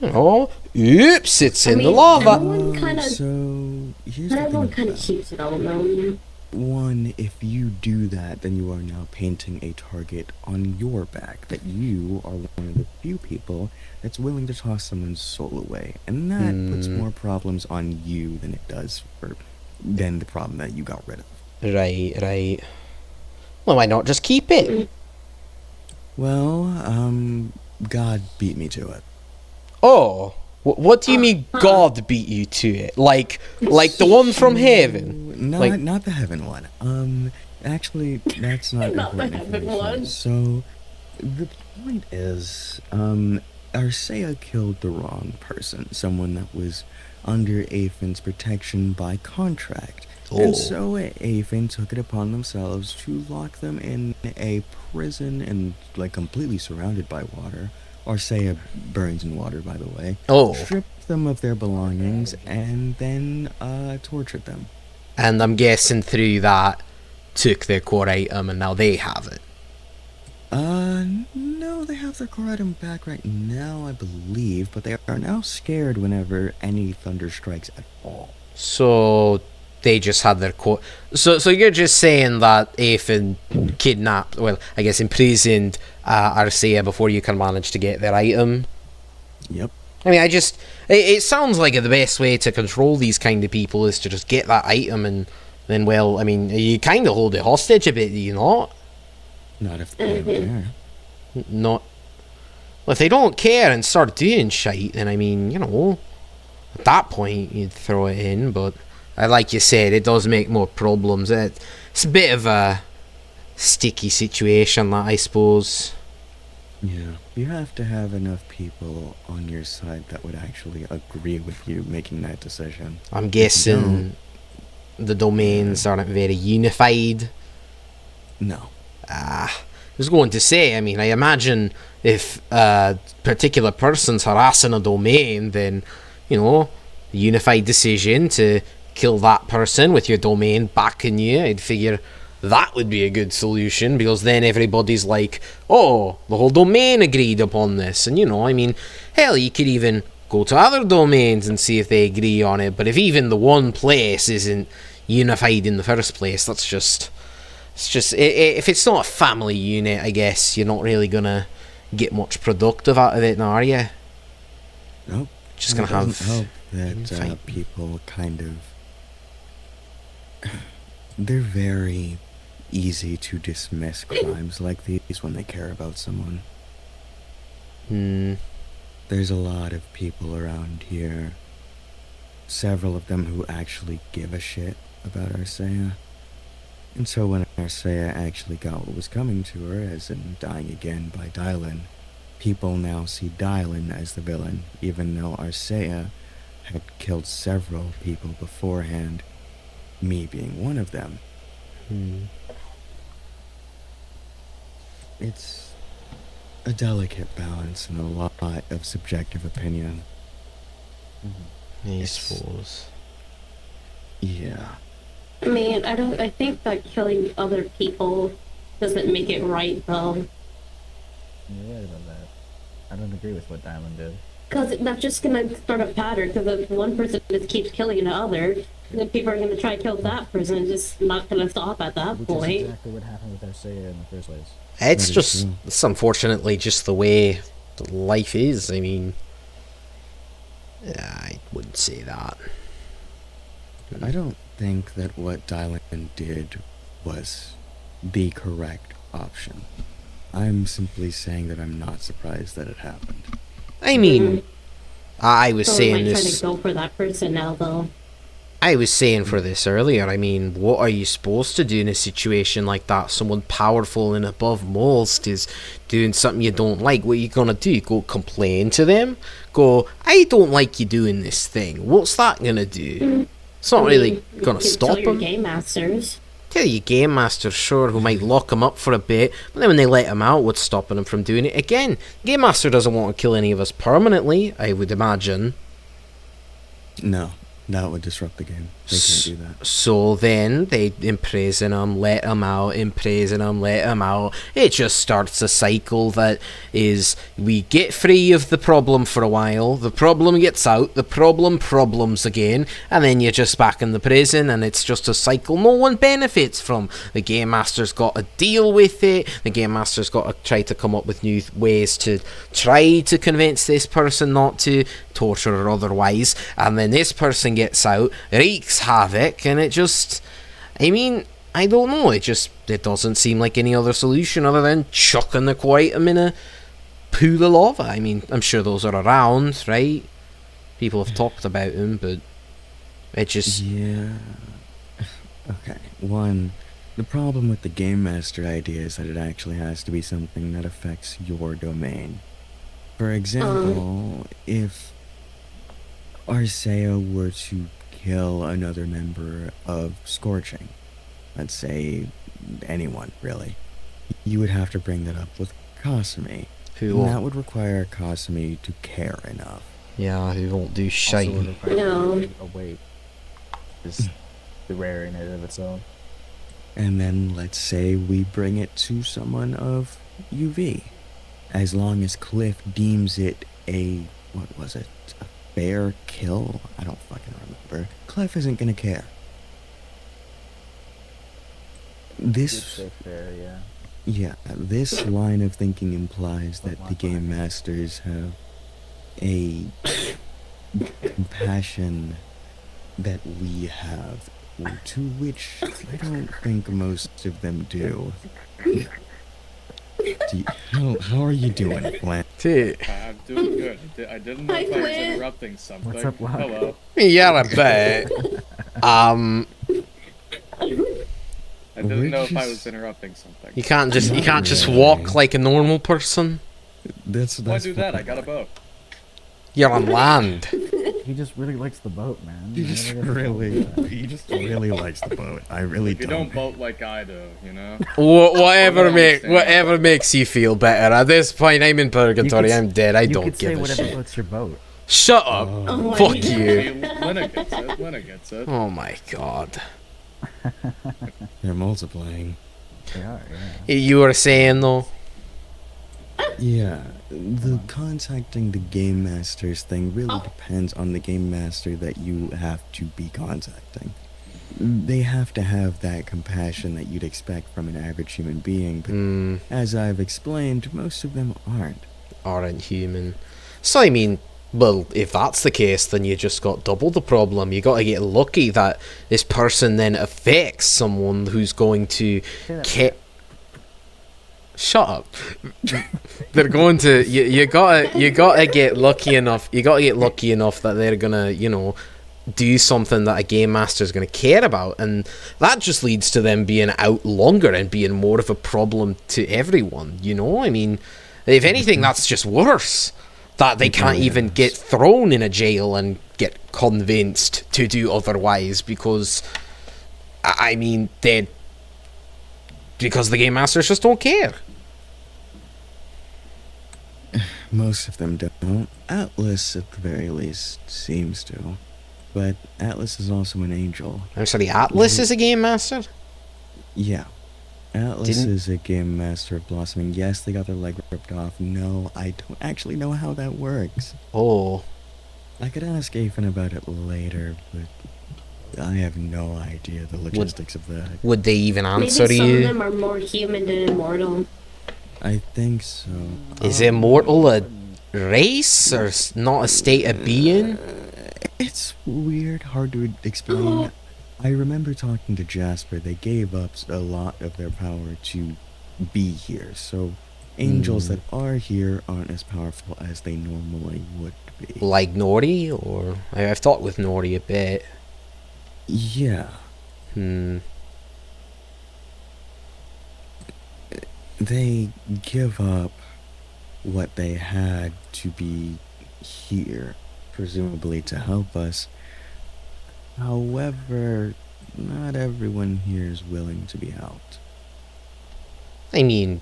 you know, oops, it's I in the mean, lava. everyone kinda- So here's the Everyone thing. kind of about keeps it all though. One, if you do that, then you are now painting a target on your back. That you are one of the few people that's willing to toss someone's soul away, and that puts more problems on you than it does than the problem that you got rid of. Right. Well, why not just keep it? Well, God beat me to it. Oh, what do you mean God beat you to it? Like the one from heaven? Not Like- the heaven one. Actually, that's not Not the important heaven information. one. So, the point is, Arcea killed the wrong person. Someone that was under Aphin's protection by contract. Oh. And so Aphin took it upon themselves to lock them in a prison and, like, completely surrounded by water Arcea burns in water, by the way. Oh, Stripped them of their belongings and then tortured them. and I'm guessing through that took their core item and now they have it. No, they have their core item back right now, I believe, but they are now scared whenever any thunder strikes at all. So they just had their core. So you're just saying that Aethan kidnapped, well, I guess imprisoned Arcea before you can manage to get their item. Yep. I mean, it sounds like the best way to control these kind of people is to just get that item and then, well, I mean, you kind of hold it hostage a bit, do you not? Not if they don't care. Not. Well, if they don't care and start doing shite, then I mean, you know, at that point you'd throw it in. But like you said, it does make more problems. It's a bit of a sticky situation, that I suppose. Yeah. You have to have enough people on your side that would actually agree with you making that decision. I'm guessing the domains aren't very unified. No. I was going to say, I mean, I imagine if a particular person's harassing a domain, then, you know, a unified decision to kill that person with your domain backing you, I'd figure that would be a good solution, because then everybody's like, oh, the whole domain agreed upon this. And, you know, I mean, hell, you could even go to other domains and see if they agree on it. But if even the one place isn't unified in the first place, that's just... It's just, if it's not a family unit, I guess, you're not really going to get much productive out of it now, are you? Nope. Just going to It have... doesn't help that people kind of... They're very easy to dismiss crimes like these when they care about someone. There's a lot of people around here, several of them who actually give a shit about Arcea. And so when Arcea actually got what was coming to her, as in dying again by Dylan, people now see Dylan as the villain, even though Arcea had killed several people beforehand, me being one of them. It's a delicate balance and a lot of subjective opinion. I suppose. Yeah. I mean, I think that killing other people doesn't make it right, though. You're right about that. I don't agree with what Dylan did. Because that's just gonna start a pattern, because if one person just keeps killing the other, then people are gonna try to kill that person, and just not gonna stop at that Which point. is exactly what happened with Arcea in the first place. It's That is just, true. it's unfortunately just the way life is. I mean, I wouldn't say that. I don't think that what Dylan did was the correct option. I'm simply saying that I'm not surprised that it happened. I mean, I was So we saying might try this... to go for that person now, though. I was saying for this earlier, I mean, what are you supposed to do in a situation like that? Someone powerful and above most is doing something you don't like. What are you gonna do? Go complain to them? Go, I don't like you doing this thing. What's that gonna do? It's not really gonna stop Tell your them. game masters. Tell your game master, sure, who might lock him up for a bit, but then when they let him out, what's stopping him from doing it again? Game master doesn't want to kill any of us permanently, I would imagine. No, that would disrupt the game. They can't do that. So then they imprison him, let him out, imprison him, let him out. It just starts a cycle that is, we get free of the problem for a while, the problem gets out, the problems again, and then you're just back in the prison, and it's just a cycle no one benefits from. The game master's got to deal with it, the game master's got to try to come up with new ways to try to convince this person not to, torture or otherwise, and then this person gets out, wreaks havoc, and it just, I mean, I don't know, it doesn't seem like any other solution other than chucking the core item in a pool of lava. I mean, I'm sure those are around, right? People have talked about them, but it just... Yeah. Okay. One, the problem with the Game Master idea is that it actually has to be something that affects your domain. For example, if Arcea were to kill another member of Scorching, let's say anyone, really, you would have to bring that up with Cassie. Who That won't? would require Kasumi to care enough. Yeah, who won't do Also shite. would require No. a weight. Is the rare in and of itself. And then let's say we bring it to someone of UV. As long as Cliff deems it what was it? A fair kill? I don't fucking remember. Cliff isn't gonna care. This, Fair, yeah. yeah, this line of thinking implies that the game masters have a compassion that we have, to which I don't think most of them do. How are you doing, Glenn? I'm doing good. I didn't know Hi, if I was Glenn. interrupting something. What's up, Locke? Hello. Yeah, a bit. I didn't know if I Just- was interrupting something. You can't just Not walk really. like a normal person. That's Why do that? I got a boat. You're on land. He just really likes the boat, man. He just really likes the boat. I really If you don't boat like I do, you know? Whatever understand. whatever makes you feel better. At this point, I'm in purgatory. I'm dead. I You don't could say give a whatever shit. floats your boat. Shut up. Oh my Fuck God. you. See, Lena gets it. Lena gets it. Oh my god. They're multiplying. They are, yeah. You were saying though. Yeah, the contacting the game masters thing really depends on the game master that you have to be contacting. They have to have that compassion that you'd expect from an average human being, but as I've explained, most of them Aren't human. So I mean, well, if that's the case, then you just got double the problem. You got to get lucky that this person then affects someone who's going to Shut up. They're going to you gotta get lucky enough. You gotta get lucky enough that they're gonna, do something that a game master is gonna care about, and that just leads to them being out longer and being more of a problem to everyone. I mean, if anything, that's just worse. That they can't even get thrown in a jail and get convinced to do otherwise because, I mean, because the game masters just don't care. Most of them don't. Atlas, at the very least, seems to. But Atlas is also an angel. I'm sorry, Atlas is a game master? Yeah. Atlas Didn't- is a game master of blossoming. Yes, they got their leg ripped off. No, I don't actually know how that works. Oh. I could ask Afen about it later, but I have no idea the logistics of that. Would they even Maybe answer some of you? them are more human than immortal. I think so. Is immortal a race or not a state of being? It's weird, hard to explain. I remember talking to Jasper. They gave up a lot of their power to be here. So angels that are here aren't as powerful as they normally would be. Like Nori? Or I've talked with Nori a bit. Yeah. They give up what they had to be here, presumably to help us. However, not everyone here is willing to be helped. I mean,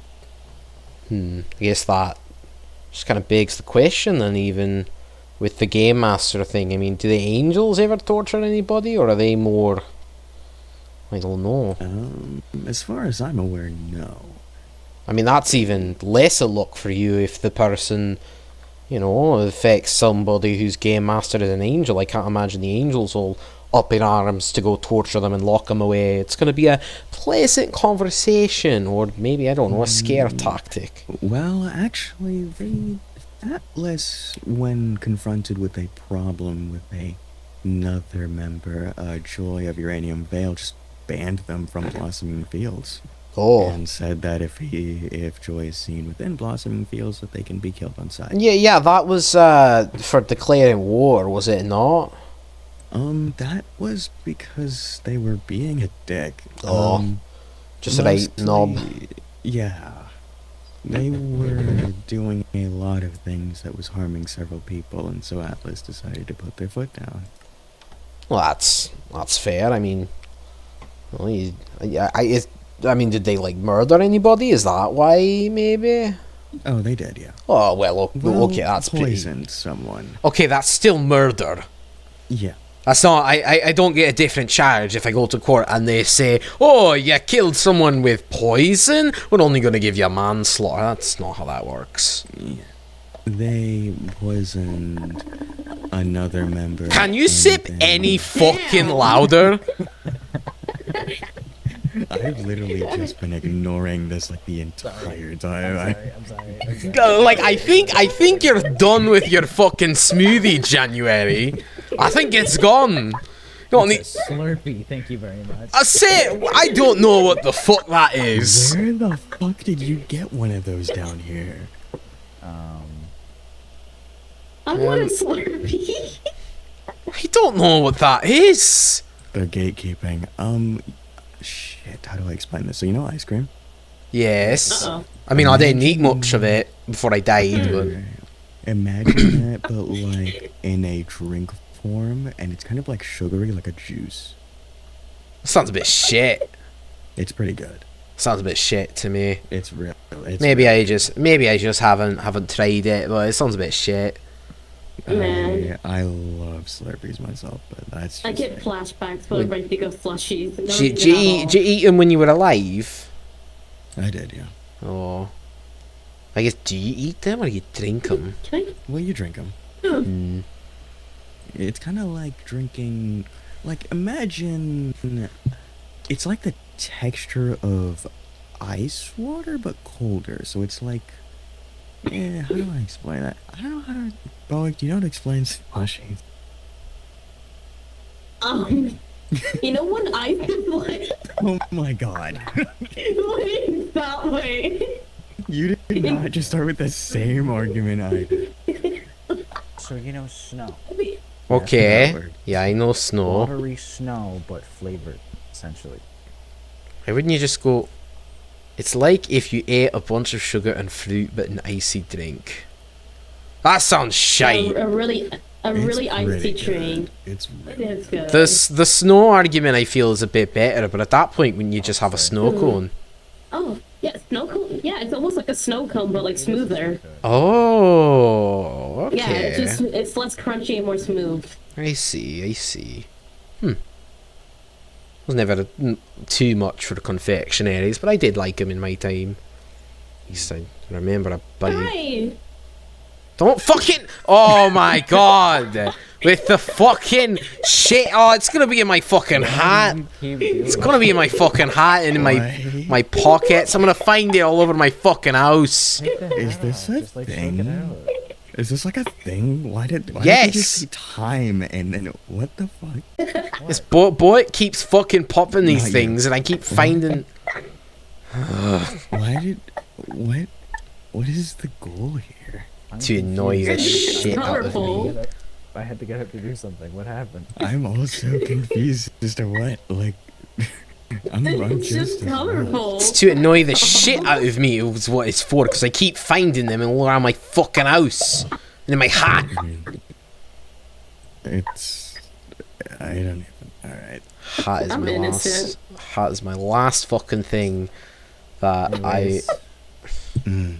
I guess that just kind of begs the question then, even with the game master thing. I mean, do the angels ever torture anybody, or are they more... I don't know. As far as I'm aware, no. I mean, that's even less a look for you if the person, affects somebody whose game master is an angel. I can't imagine the angels all up in arms to go torture them and lock them away. It's going to be a pleasant conversation, or maybe, I don't know, a scare tactic. Well, actually, Atlas, when confronted with a problem with another member, Joy of Uranium Vale, just banned them from Blossoming Fields. Oh. And said that if Joy is seen within Blossoming Fields, that they can be killed on sight. Yeah, that was for declaring war, was it not? That was because they were being a dick. Just a right knob. Mostly- Yeah. They were doing a lot of things that was harming several people, and so Atlas decided to put their foot down. Well, that's fair. I mean, well, I mean, did they murder anybody? Is that why? Maybe. Oh, they did, yeah. Oh, well, okay, that's pretty... poisoned someone. Okay, that's still murder. Yeah. That's not... I don't get a different charge if I go to court and they say, oh, you killed someone with poison? We're only going to give you a manslaughter. That's not how that works. Yeah. They poisoned another member. Can you sip any fucking louder? I've literally just been ignoring this like the entire time. I'm sorry. Like, I think you're done with your fucking smoothie, January. I think it's gone. You don't need... Slurpee, thank you very much. I don't know what the fuck that is. Where the fuck did you get one of those down here? I want a Slurpee. I don't know what that is. They're gatekeeping. Shit, how do I explain this? So you know ice cream? Yes. Uh-oh. I mean, I didn't eat much of it before I died, but... Imagine that, but like in a drink form, and it's kind of like sugary, like a juice. Sounds a bit shit. It's pretty good. Sounds a bit shit to me. It's real. Maybe I just haven't tried it, but it sounds a bit shit. Man. I love Slurpees myself, but that's just I get flashbacks when I think of slushies. Did you eat them when you were alive? I did, yeah. Oh. I guess, do you eat them or do you drink them? Can I? Well, you drink them. Mm. It's kind of like drinking... Like, imagine... It's like the texture of ice water, but colder. So it's like... Yeah, how do I explain that? I don't know how to... Bowick, do you know how to explain slushies? You know when I like... Oh my god. Wait, that way. You did not just start with the same argument I did. So you know snow. Okay. Yeah, I know snow. Watery snow, but flavored, essentially. Why wouldn't you just go... It's like if you ate a bunch of sugar and fruit, but an icy drink. That sounds shite. A really icy pretty train. good. It's It really is good. The snow argument I feel is a bit better, but at that point when you just have a snow cone. Oh, yeah, snow cone. Yeah, it's almost like a snow cone, but like smoother. Oh, okay. Yeah, it's less crunchy and more smooth. I see. Was never too much for the confectionaries, but I did like them in my time. At least I remember a bite. Hi. Don't fucking... Oh my god! With the fucking shit... Oh, it's gonna be in my fucking hat. It's gonna be in my fucking hat and in my pockets. I'm gonna find it all over my fucking house. Is this a thing? Is this like a thing? Why did Yes! they just say time and then what the fuck? This boy keeps fucking popping these Not you. things and I keep finding... What is the goal here? To annoy the shit out of me. I had to get her to do something. What happened? I'm also confused as to what, like... I'm It's just just as well. colorful. It's to annoy the shit out of me is what it's for, because I keep finding them all around my fucking house. And in my hat. It's... I don't even... Alright. Hat is I'm my innocent. hat is my last fucking thing that Anyways, Mm.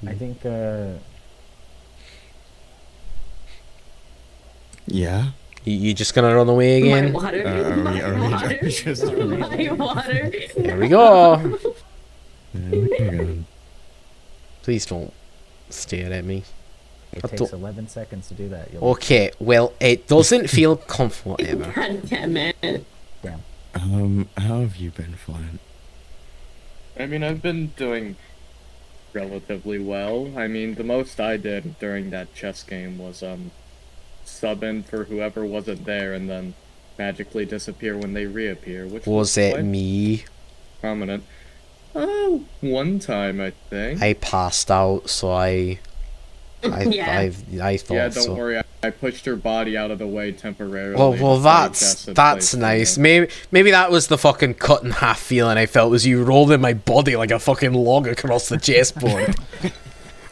I think, Yeah? You just gonna run away My again? water. Are we water. just... My water. There we go. Hang on. Please don't stare at me. it I takes don't- 11 seconds to do that. You'll Okay, well, it doesn't feel comfortable ever. God damn it. How have you been, Flint? I mean, I've been doing relatively well. I mean, the most I did during that chess game was, sub in for whoever wasn't there and then magically disappear when they reappear, which Was it quite me? prominent. One time, I think. I passed out, so I thought Yeah, don't so. worry, I pushed her body out of the way temporarily. Well, to play that's chess in place of nice. her. Maybe that was the fucking cut in half feeling I felt, was you rolled in my body like a fucking log across the chessboard.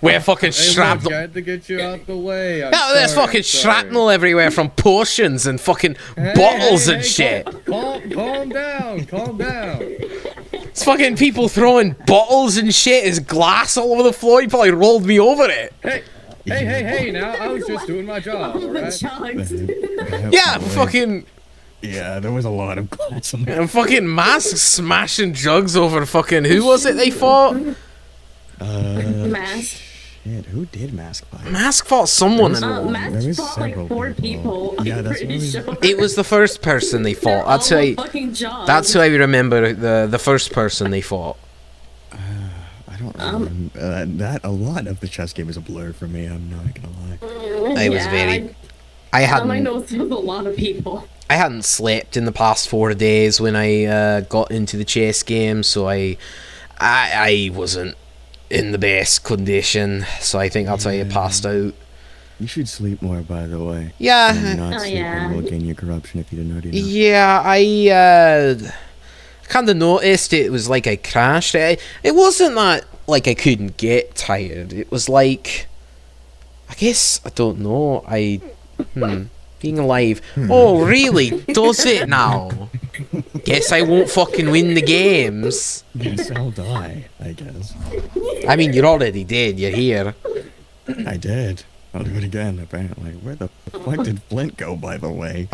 Where fucking Hey, shrapnel. look, I had to get you out the way. There's fucking shrapnel everywhere from potions and fucking bottles and shit. Calm down, calm down. It's fucking people throwing bottles and shit as glass all over the floor. He probably rolled me over it. Hey, now, I was just doing my job, alright? Yeah, fucking... Yeah, there was a lot of glass on there. And fucking Mask smashing drugs over fucking... Who was it they fought? Mask. Shit, who did Mask fight? Mask fought someone. Mask There was fought like several 4 people. Yeah, I'm that's pretty what sure. It was the first person they fought. That's who I... Fucking job. That's who I remember. The first person they fought. I don't remember. A lot of the chess game is a blur for me, I'm not gonna lie. I was very... I hadn't... I know there was a lot of people. I hadn't slept in the past 4 days when I got into the chess game, so I wasn't in the best condition, so I think that's why I passed out. You should sleep more, by the way. Yeah. And not Oh, sleeping yeah. will gain you corruption if you didn't already know. Yeah, I kind of noticed it was like I crashed. It wasn't that like I couldn't get tired. It was like, I guess, I don't know, being alive. Oh, really? Does it now? Guess I won't fucking win the games. Guess I'll die, I guess. I mean, you're already dead. You're here. I did. I'll do it again, apparently. Where the fuck did Flint go, by the way?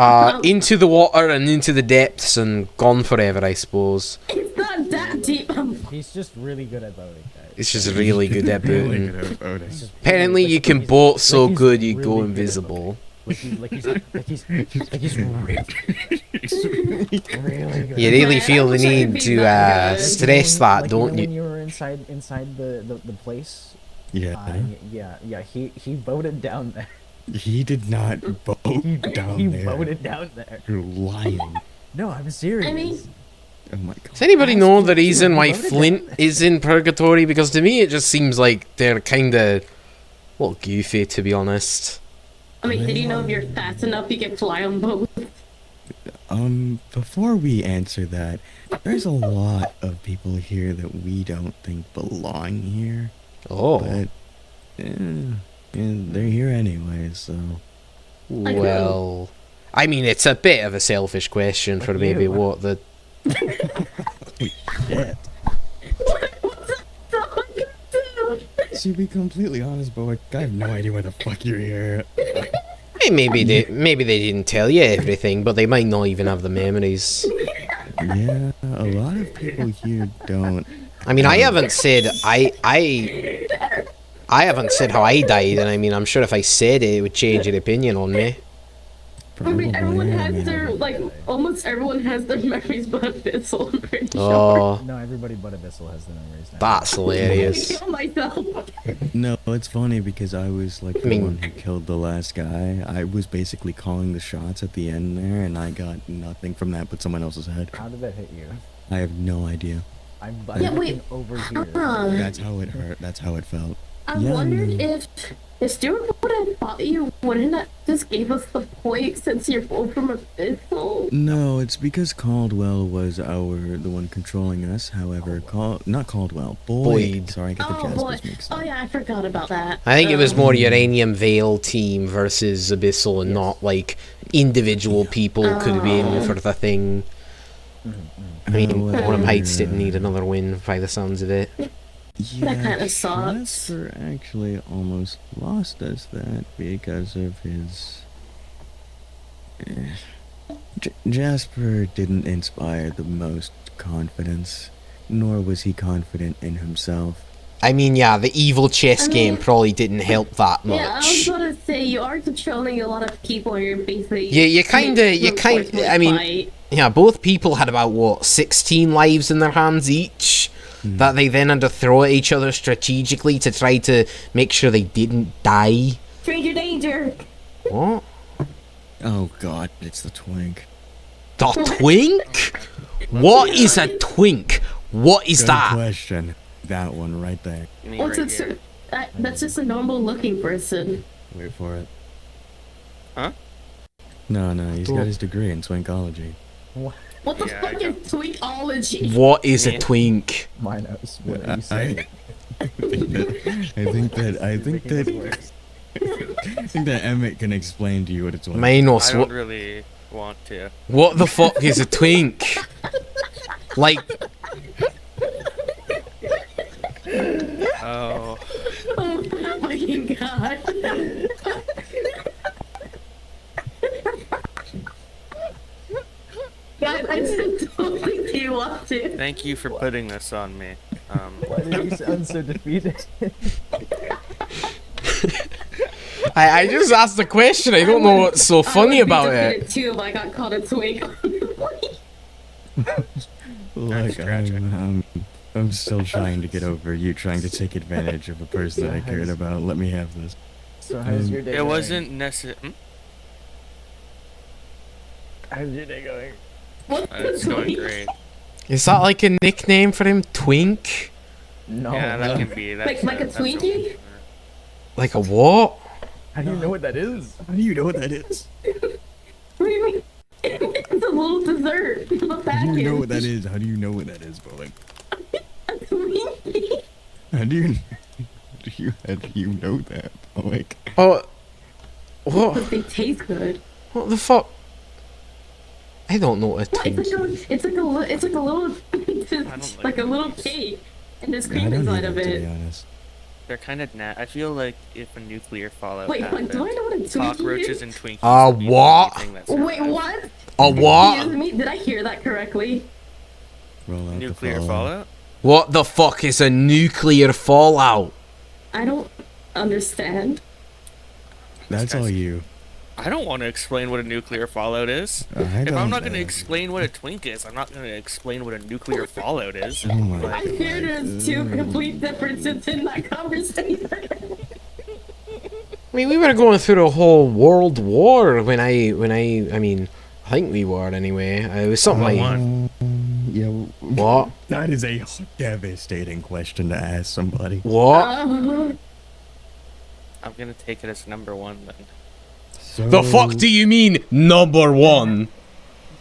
Into the water and into the depths and gone forever, I suppose. It's not that deep. He's just really good at voting, guys. It's just really good at Really booting. good at voting. Apparently, you can boat so good you go invisible. Like he's really good. You really feel the I wish I could need be to that good. stress that, Like, don't when you? you were inside the place. Yeah. Yeah. He voted down there. He did not vote down He there. voted down there. You're lying. No, I'm serious. I mean, Oh my god. Does anybody know the reason why voted Flint is in purgatory? Because to me, it just seems like they're kind of, well, goofy, to be honest. I mean, did you know if you're fast enough, you can fly on boats? Before we answer that, there's a lot of people here that we don't think belong here. Oh, But, they're here anyway, so... well, I mean, it's a bit of a selfish question for maybe what the... Shit. To be completely honest, Boic, I have no idea why the fuck you're here. Maybe they didn't tell you everything, but they might not even have the memories. Yeah, a lot of people here don't. I mean, I haven't said I haven't said how I died, and I mean, I'm sure if I said it, it would change your opinion on me. I mean, everyone Probably, has their, like, almost everyone has their memories but Abyssal, I'm pretty sure. Oh, No, everybody but Abyssal has the memories now. that's hilarious. Kill myself. No, it's funny because I was like the mean- one who killed the last guy. I was basically calling the shots at the end there, and I got nothing from that but someone else's head. How did that hit you? I have no idea. I'm Yeah, looking wait. over here. That's how it hurt. That's how it felt. I Yeah, wondered no. if Stuart would have fought you, wouldn't that just gave us the point since you're both from Abyssal? No, it's because Caldwell was the one controlling us. However, not Caldwell, Boyd. Sorry, I got the Oh boy. Jaspers mixed Oh up. yeah, I forgot about that. I think it was more Uranium Veil team versus Abyssal, and not like individual people could have been for the thing. I mean, Orem Heights didn't need another win by the sounds of it. Yeah, kinda sucks. Jasper actually almost lost us that because of his... Jasper didn't inspire the most confidence, nor was he confident in himself. I mean, yeah, the evil chess I mean- game probably didn't help that much. Yeah, I was gonna say you are controlling a lot of people and you're basically. Yeah, you kinda- I mean- fight. Yeah, both people had about, what, 16 lives in their hands each, that they then had to throw at each other strategically to try to make sure they didn't die. Stranger danger. What? Oh god, it's the twink. The twink? What is a twink? What is Good that? question. That one right there. What's it? That's just a normal looking person. Wait for it. Huh? No, he's got his degree in twinkology. What the Yeah, I fuck is tweetology? What is a Yeah. twink? My nose. What I- are you saying? I think that Emmett can explain to you what it's like. Minos, I don't what, really want to. what the fuck is a twink? Like, fucking god. Guys, I just don't think you want to. Thank you for putting this on me. Why do you sound so defeated? I just asked the question. I don't know what's so funny about it. Too if I got caught a twink. Look, I'm still trying to get over you trying to take advantage of a person that I cared about. Let me have this. So how's your day It going? wasn't necessary. How's your day going? It's going great. Is that like a nickname for him? Twink? No. Yeah, that can be. That's Like a Twinkie? Like a what? How do you know what that is? How do you know what that is? What do you mean? It's a little dessert. A How package. do you know what that is? How do you know what that is, Bowling? A Twinkie. How do you know that, Bowling? Oh, what? But they taste good. What the fuck? I don't know what a Well, Twinkie. it's like a little, don't like a little those. cake, and there's I cream don't inside either, of to be it. honest. They're kind of I feel like if a nuclear fallout Wait, happened, do I know what a Twinkie cockroaches is? and Twinkies. would be the what? only thing that Wait, survived. what? A what? Excuse me, did I hear that correctly? Roll out Nuclear the fallout? What the fuck is a nuclear fallout? I don't understand. That's all you. I don't want to explain what a nuclear fallout is. If I'm not going to explain what a twink is, I'm not going to explain what a nuclear fallout is. Oh my I fear there's two complete differences in that conversation. I mean, we were going through a whole world war when I mean, I think we were anyway. It was something like, Yeah. what? That is a devastating question to ask somebody. What? Uh, I'm going to take it as number one then. So, The fuck do you mean, number one?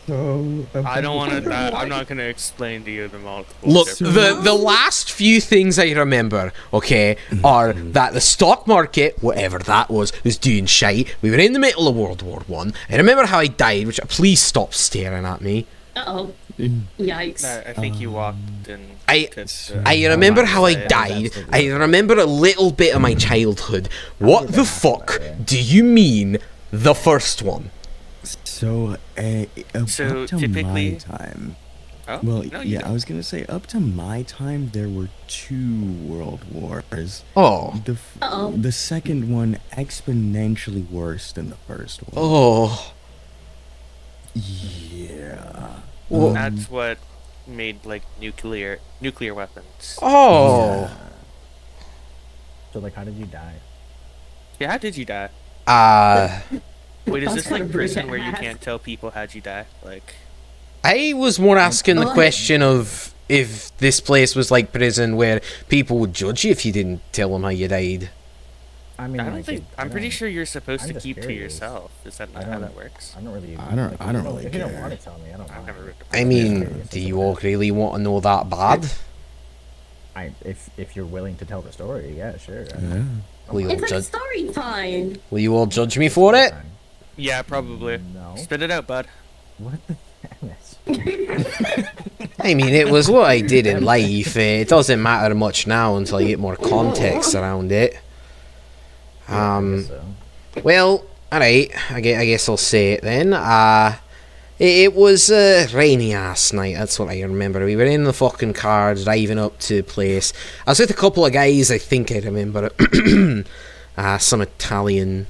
I don't want to. I'm not going to explain to you the multiple. Look, different- the last few things I remember, okay, are that the stock market, whatever that was doing shite. We were in the middle of World War One. I remember how I died, which, please stop staring at me. uh-oh. Yikes. I think you walked in. I remember how I died. I remember a little bit of my childhood. What the fuck do you mean, the first one? So, So, up to typically- my time. Oh, Well, no, you yeah, don't. I was gonna say up to my time there were 2 world wars. Oh. Uh-oh. The second one exponentially worse than the first one. Oh. Yeah. Well, That's what made like nuclear weapons. oh. So like, how did you die? Yeah, how did you die? Wait, is That's this kinda like prison where you bad. can't tell people how'd you die? Like, I was more asking the What? question of if this place was like prison where people would judge you if you didn't tell them how you died. I mean, I don't like, think. I'm pretty sure you're supposed I'm to just keep to curious. yourself. Is that not I how don't- that works? I don't really. I don't- like, I don't if you really If you don't care. want to tell me, I don't. I've mind. never read the I I'm mean, curious do as you to all that. really want to know that bad? If you're willing to tell the story, yeah, sure. Yeah. Will you all It's like judge? story time. Will you all judge me for it? Yeah, probably. No. Spit it out, bud. What the damn it? I mean, it was what I did in life. It doesn't matter much now until you get more context around it. So. Well, alright, I guess I'll say it then. It was a rainy ass night, that's what I remember. We were in the fucking car driving up to a place. I was with a couple of guys, I think I remember it. Some Italian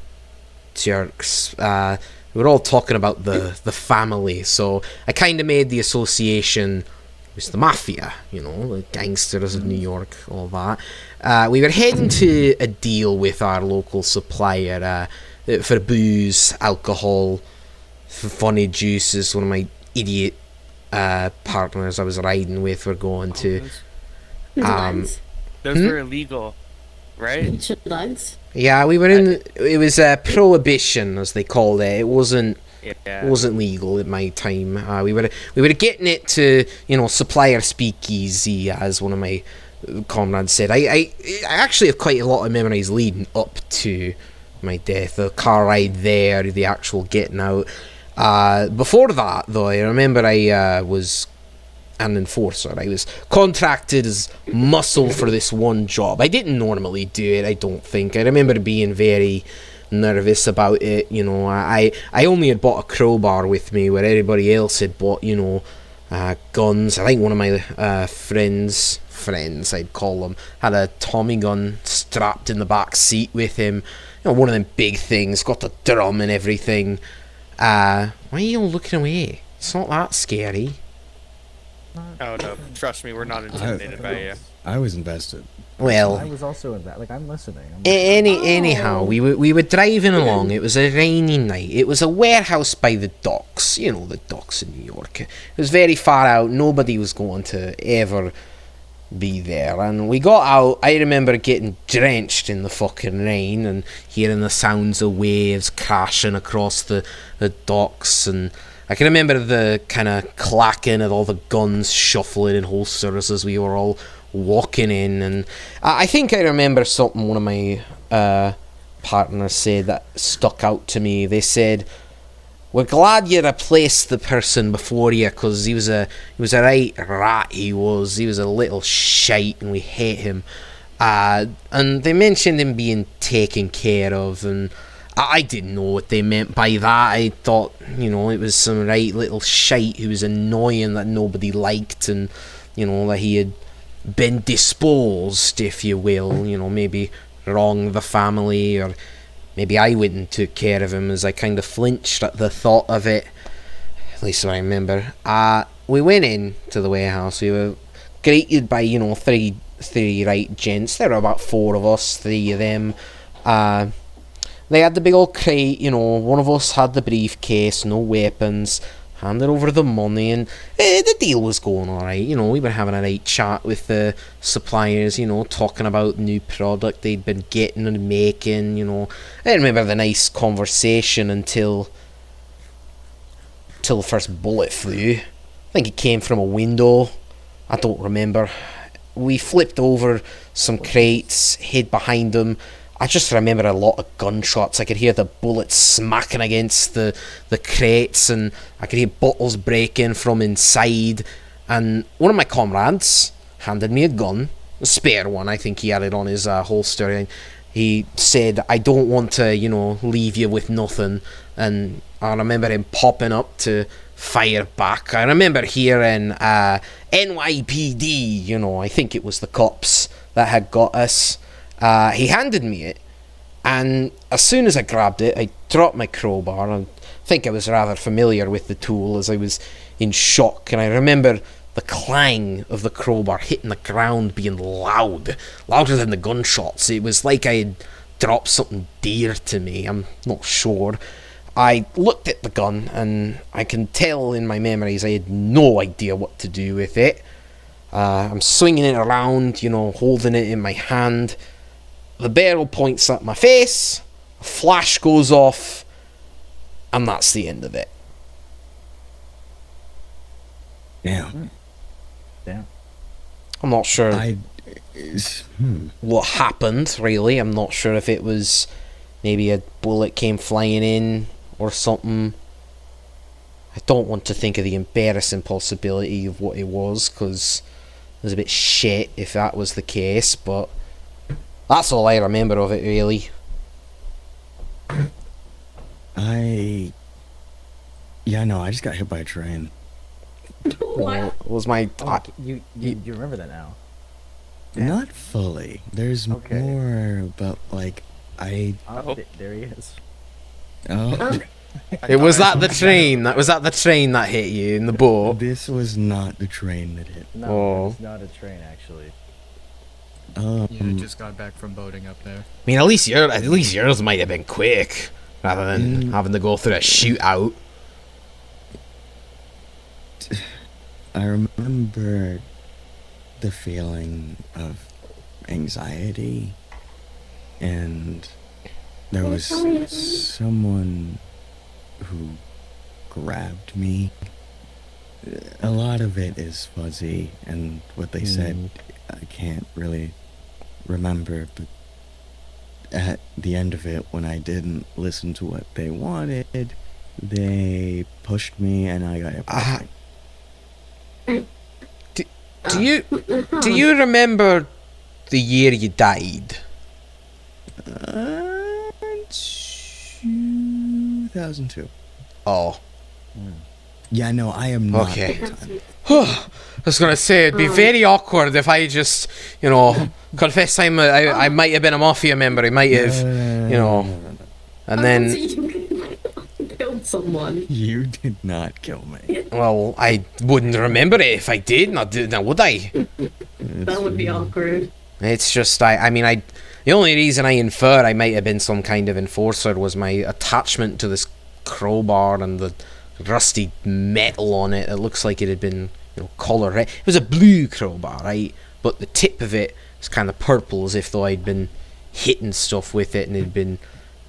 jerks. We were all talking about the family, so I kind of made the association. It was the mafia, you know, the gangsters of New York, all that. We were heading to a deal with our local supplier for booze, alcohol, for funny juices. One of my idiot partners I was riding with were going to. Those were illegal, right? Drugs. Yeah, we were in. It was prohibition, as they called it. It wasn't. Yeah. It wasn't legal at my time. We were getting it to, you know, supplier speakeasy, as one of my comrades said. I actually have quite a lot of memories leading up to my death. The car ride there, the actual getting out. Before that, though, I remember I an enforcer. I was contracted as muscle for this one job. I didn't normally do it, I don't think. I remember being very nervous about it. You know, I only had bought a crowbar with me where everybody else had bought, you know, guns. I think one of my friends I'd call them, had a Tommy gun strapped in the back seat with him. You know, one of them big things, got the drum and everything. Why are you all looking away? It's not that scary. Oh no, trust me, we're not intimidated by you. I was invested. I Well, was also in that. Like, I'm listening. anyhow, we were driving along. It was a rainy night. It was a warehouse by the docks. You know, the docks in New York. It was very far out. Nobody was going to ever be there. And we got out. I remember getting drenched in the fucking rain and hearing the sounds of waves crashing across the docks. And I can remember the kind of clacking of all the guns shuffling in holsters as we were all walking in. And I think I remember something one of my partners said that stuck out to me. They said, "We're glad you replaced the person before you, because he was a right rat. He was a little shite, and we hate him." And they mentioned him being taken care of, and I didn't know what they meant by that. I thought, you know, it was some right little shite who was annoying that nobody liked, and, you know, that he had been disposed, if you will, you know, maybe wronged the family, or maybe I went and took care of him, as I kind of flinched at the thought of it. At least I remember. We went in to the warehouse. We were greeted by, you know, three right gents. There were about 4 of us, 3 of them. They had the big old crate, you know, one of us had the briefcase, no weapons, handed over the money, and the deal was going alright. You know, we were having a right chat with the suppliers, you know, talking about new product they'd been getting and making, you know. I remember the nice conversation until the first bullet flew. I think it came from a window. I don't remember. We flipped over some crates, hid behind them. I just remember a lot of gunshots. I could hear the bullets smacking against the crates, and I could hear bottles breaking from inside. And one of my comrades handed me a gun, a spare one. I think he had it on his holster. And he said, "I don't want to, you know, leave you with nothing." And I remember him popping up to fire back. I remember hearing NYPD, you know, I think it was the cops that had got us. He handed me it, and as soon as I grabbed it, I dropped my crowbar. I think I was rather familiar with the tool, as I was in shock, and I remember the clang of the crowbar hitting the ground being louder than the gunshots. It was like I had dropped something dear to me. I'm not sure. I looked at the gun, and I can tell in my memories I had no idea what to do with it. I'm swinging it around, you know, holding it in my hand. The barrel points at my face, a flash goes off, and that's the end of it. Damn. Damn. I'm not sure what happened, really. I'm not sure if it was maybe a bullet came flying in or something. I don't want to think of the embarrassing possibility of what it was, because it was a bit shit if that was the case, but that's all I remember of it, really. I just got hit by a train. What? Was my... You remember that now? Not fully. There's more, but like There he is. Oh, It was that the train that hit you in the boat. this was not the train that hit. No, it's not a train, actually. Yeah, I just got back from boating up there. I mean, at least yours might have been quick, rather than having to go through a shootout. I remember the feeling of anxiety, and there was someone who grabbed me. A lot of it is fuzzy, and what they said I can't really remember, but at the end of it, when I didn't listen to what they wanted, they pushed me and I got hit by a train. Do you remember the year you died? 2002. Oh. Yeah, no, I am not. Okay. I was gonna say it'd be very awkward if I just, confess I might have been a mafia member. I might have, and then. Killed someone. You did not kill me. Well, I wouldn't remember it if I did. Now would I? That would be awkward. It's just the only reason I infer I might have been some kind of enforcer was my attachment to this crowbar and the rusty metal on it. It looks like it had been, color red. It was a blue crowbar, right? But the tip of it was kind of purple, as if though I'd been hitting stuff with it and it had been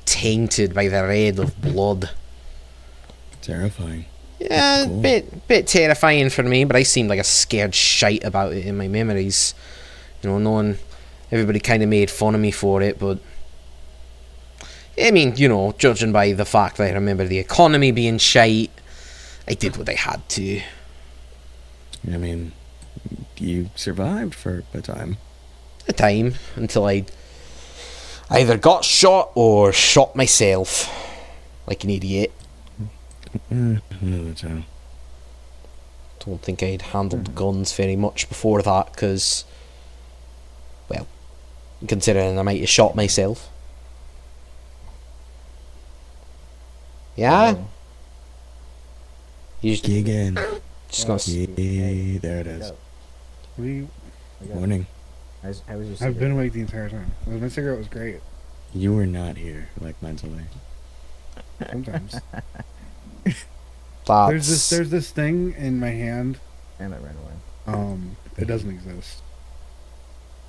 tainted by the red of blood. Terrifying. Yeah, cool. bit terrifying for me, but I seemed like a scared shite about it in my memories. Everybody kind of made fun of me for it, but judging by the fact that I remember the economy being shite, I did what I had to. I mean, you survived for a time. A time, until I either got shot or shot myself. Like an idiot. Another time. Don't think I'd handled guns very much before that, because, well, considering I might have shot myself. Yeah? You Gig in. just gonna... Yeah, there it is. Morning. How was your I've cigarette? been awake the entire time. My cigarette was great. You were not here, like, mentally. Sometimes. That's... There's this thing in my hand. And it ran away. It doesn't exist.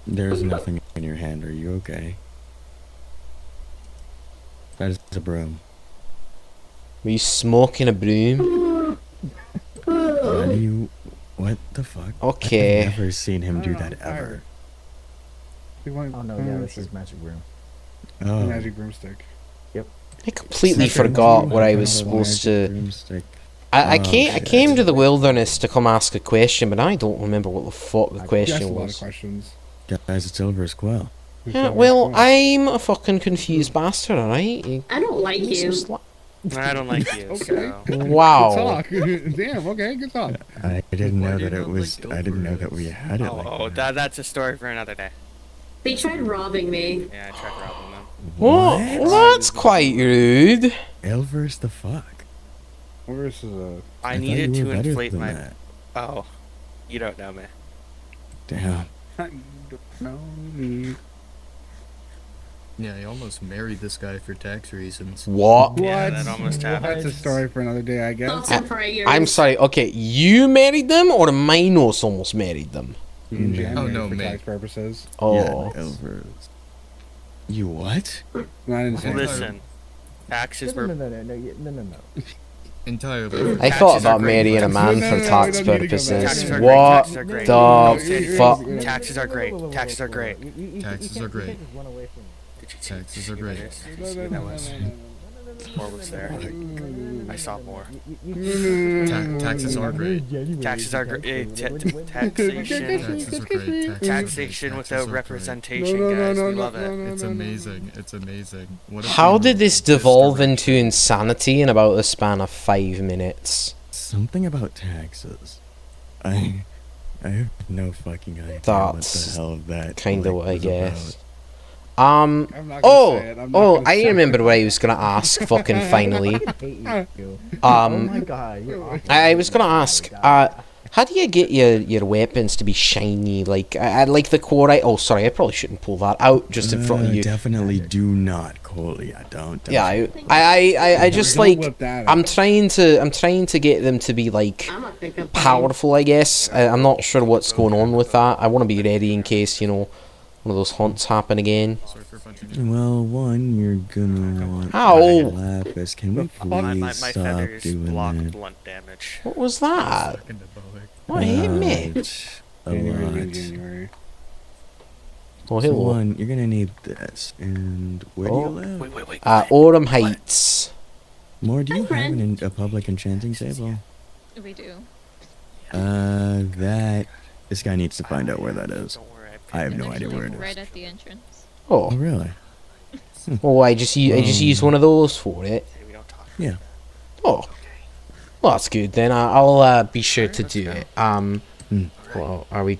There's nothing in your hand. Are you okay? That is a broom. Were you smoking a broom? Why do you... What the fuck? Okay. I've never seen him do that ever. Oh no, yeah, this is magic room. Oh. Magic broomstick. Yep. I completely forgot what I was supposed to... Broomstick. I came to the wilderness to come ask a question, but I don't remember what the fuck the You asked question a lot of was. questions. Guys, it's Silver's Quill. Yeah, well, I'm a fucking confused bastard, alright? I don't like you. I don't like you. Okay. So. Wow. Good talk. Damn. Okay. Good talk. I didn't know that it don't was... like I didn't know that we had it like Oh, that's a story for another day. They tried robbing me. Yeah, I tried robbing them. Well, that's quite rude. Elver's the fuck? Where's I thought needed you to were better inflate than my. that. Oh, you don't know me. Damn. No me. Yeah, he almost married this guy for tax reasons. What? Yeah, that almost happened. That's a story for another day, I guess. Thoughts and prayers. I'm sorry, okay, you married them, or Minos almost married them? Jan Oh, married no, for me. tax purposes. Oh. Yeah, Elver's. You what? Not insane. Listen, taxes were. No. Entirely. I thought Taxes are about great. marrying a man No, for no, tax we don't need to go purposes. back. What Taxes are great. the fuck? Taxes are great. Taxes are great. Taxes are great. Did you Taxes are great. That was. More was there. I saw more. Taxes are great. Taxes are great. Taxation. Taxes are great. Taxation without are great. representation, guys. We love it. It's amazing. It's amazing. What if How we did were this just devolve a- into insanity in about the span of 5 minutes? Something about taxes. I have no fucking idea That's what the hell that Kinda like, what I was guess. I'm not gonna say it. I'm not gonna I say remember what I was gonna ask fucking finally. Oh my Um, god, you're awful. I was gonna ask, how do you get your weapons to be shiny? Like, I like the quarry. Oh, sorry, I probably shouldn't pull that out just in front of you. Definitely do not, Cole. Yeah, don't. Yeah, I just Don't like, whip that I'm out. trying to get them to be like I'm not thinking of powerful, I guess. I'm not sure what's going on with that. I want to be ready in case, one of those hunts happen again. Sorry for punching you. Well, one, you're gonna want Ow. lapis. Can we My please my stop feathers doing block that? blunt damage. What was that? Second to Bowick. What hit me? A January, lot. January. Oh, So hello. one, you're gonna need this. And where do you Oh. live? Wait. Autumn Heights. More, do you Hi, have friend. a public enchanting table? We do. That This guy needs to find out where that is. Don't worry, I have no idea Actually, where it is. right at the entrance. Oh, Oh, really? oh, I just use one of those for it. Hey, we don't talk. Yeah. Oh, well, that's good then. I'll be sure to do it. Well, are we?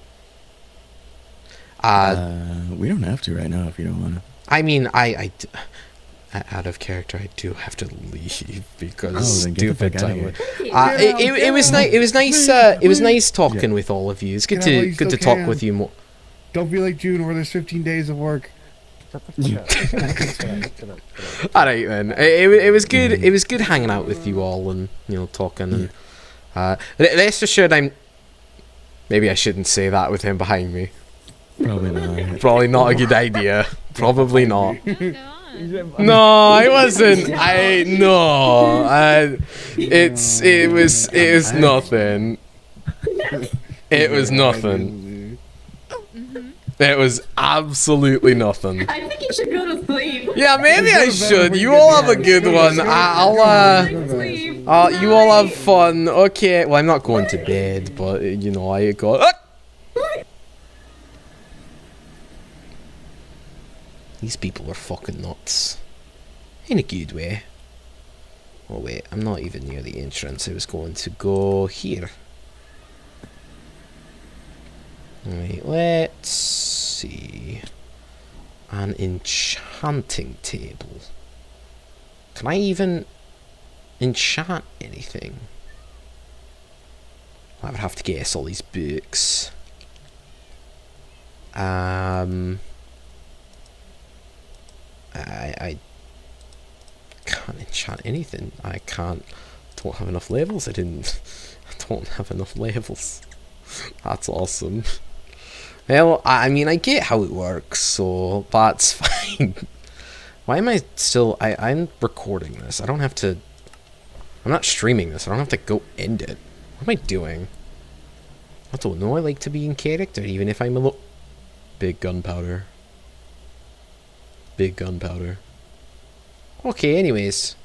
We don't have to right now if you don't want to. I mean, out of character, I do have to leave because then get the stupid fuck outta time. here. It was nice. It was nice. It was nice talking with all of you. It's good Get out while to you good to still talk can. with you more. Don't be like June where there's 15 days of work. All right then. It was good. It was good hanging out with you all and talking and rest assured maybe I shouldn't say that with him behind me. Probably not. Probably not a good idea. Probably not. Oh, go on. No, I wasn't. It was nothing. It was nothing. It was absolutely nothing. I think you should go to sleep. Yeah, maybe I should. You all have a good one. You all have fun. Okay. Well, I'm not going to bed, but I got. These people are fucking nuts. In a good way. Oh wait, I'm not even near the entrance. I was going to go here. Right, let's see. An enchanting table. Can I even enchant anything? I would have to guess all these books. I can't enchant anything. I don't have enough levels. I don't have enough levels. That's awesome. Well, I mean, I get how it works, so that's fine. Why am I still... I'm recording this. I don't have to... I'm not streaming this. I don't have to go end it. What am I doing? I don't know. I like to be in character, even if I'm a Big gunpowder. Big gunpowder. Okay, anyways.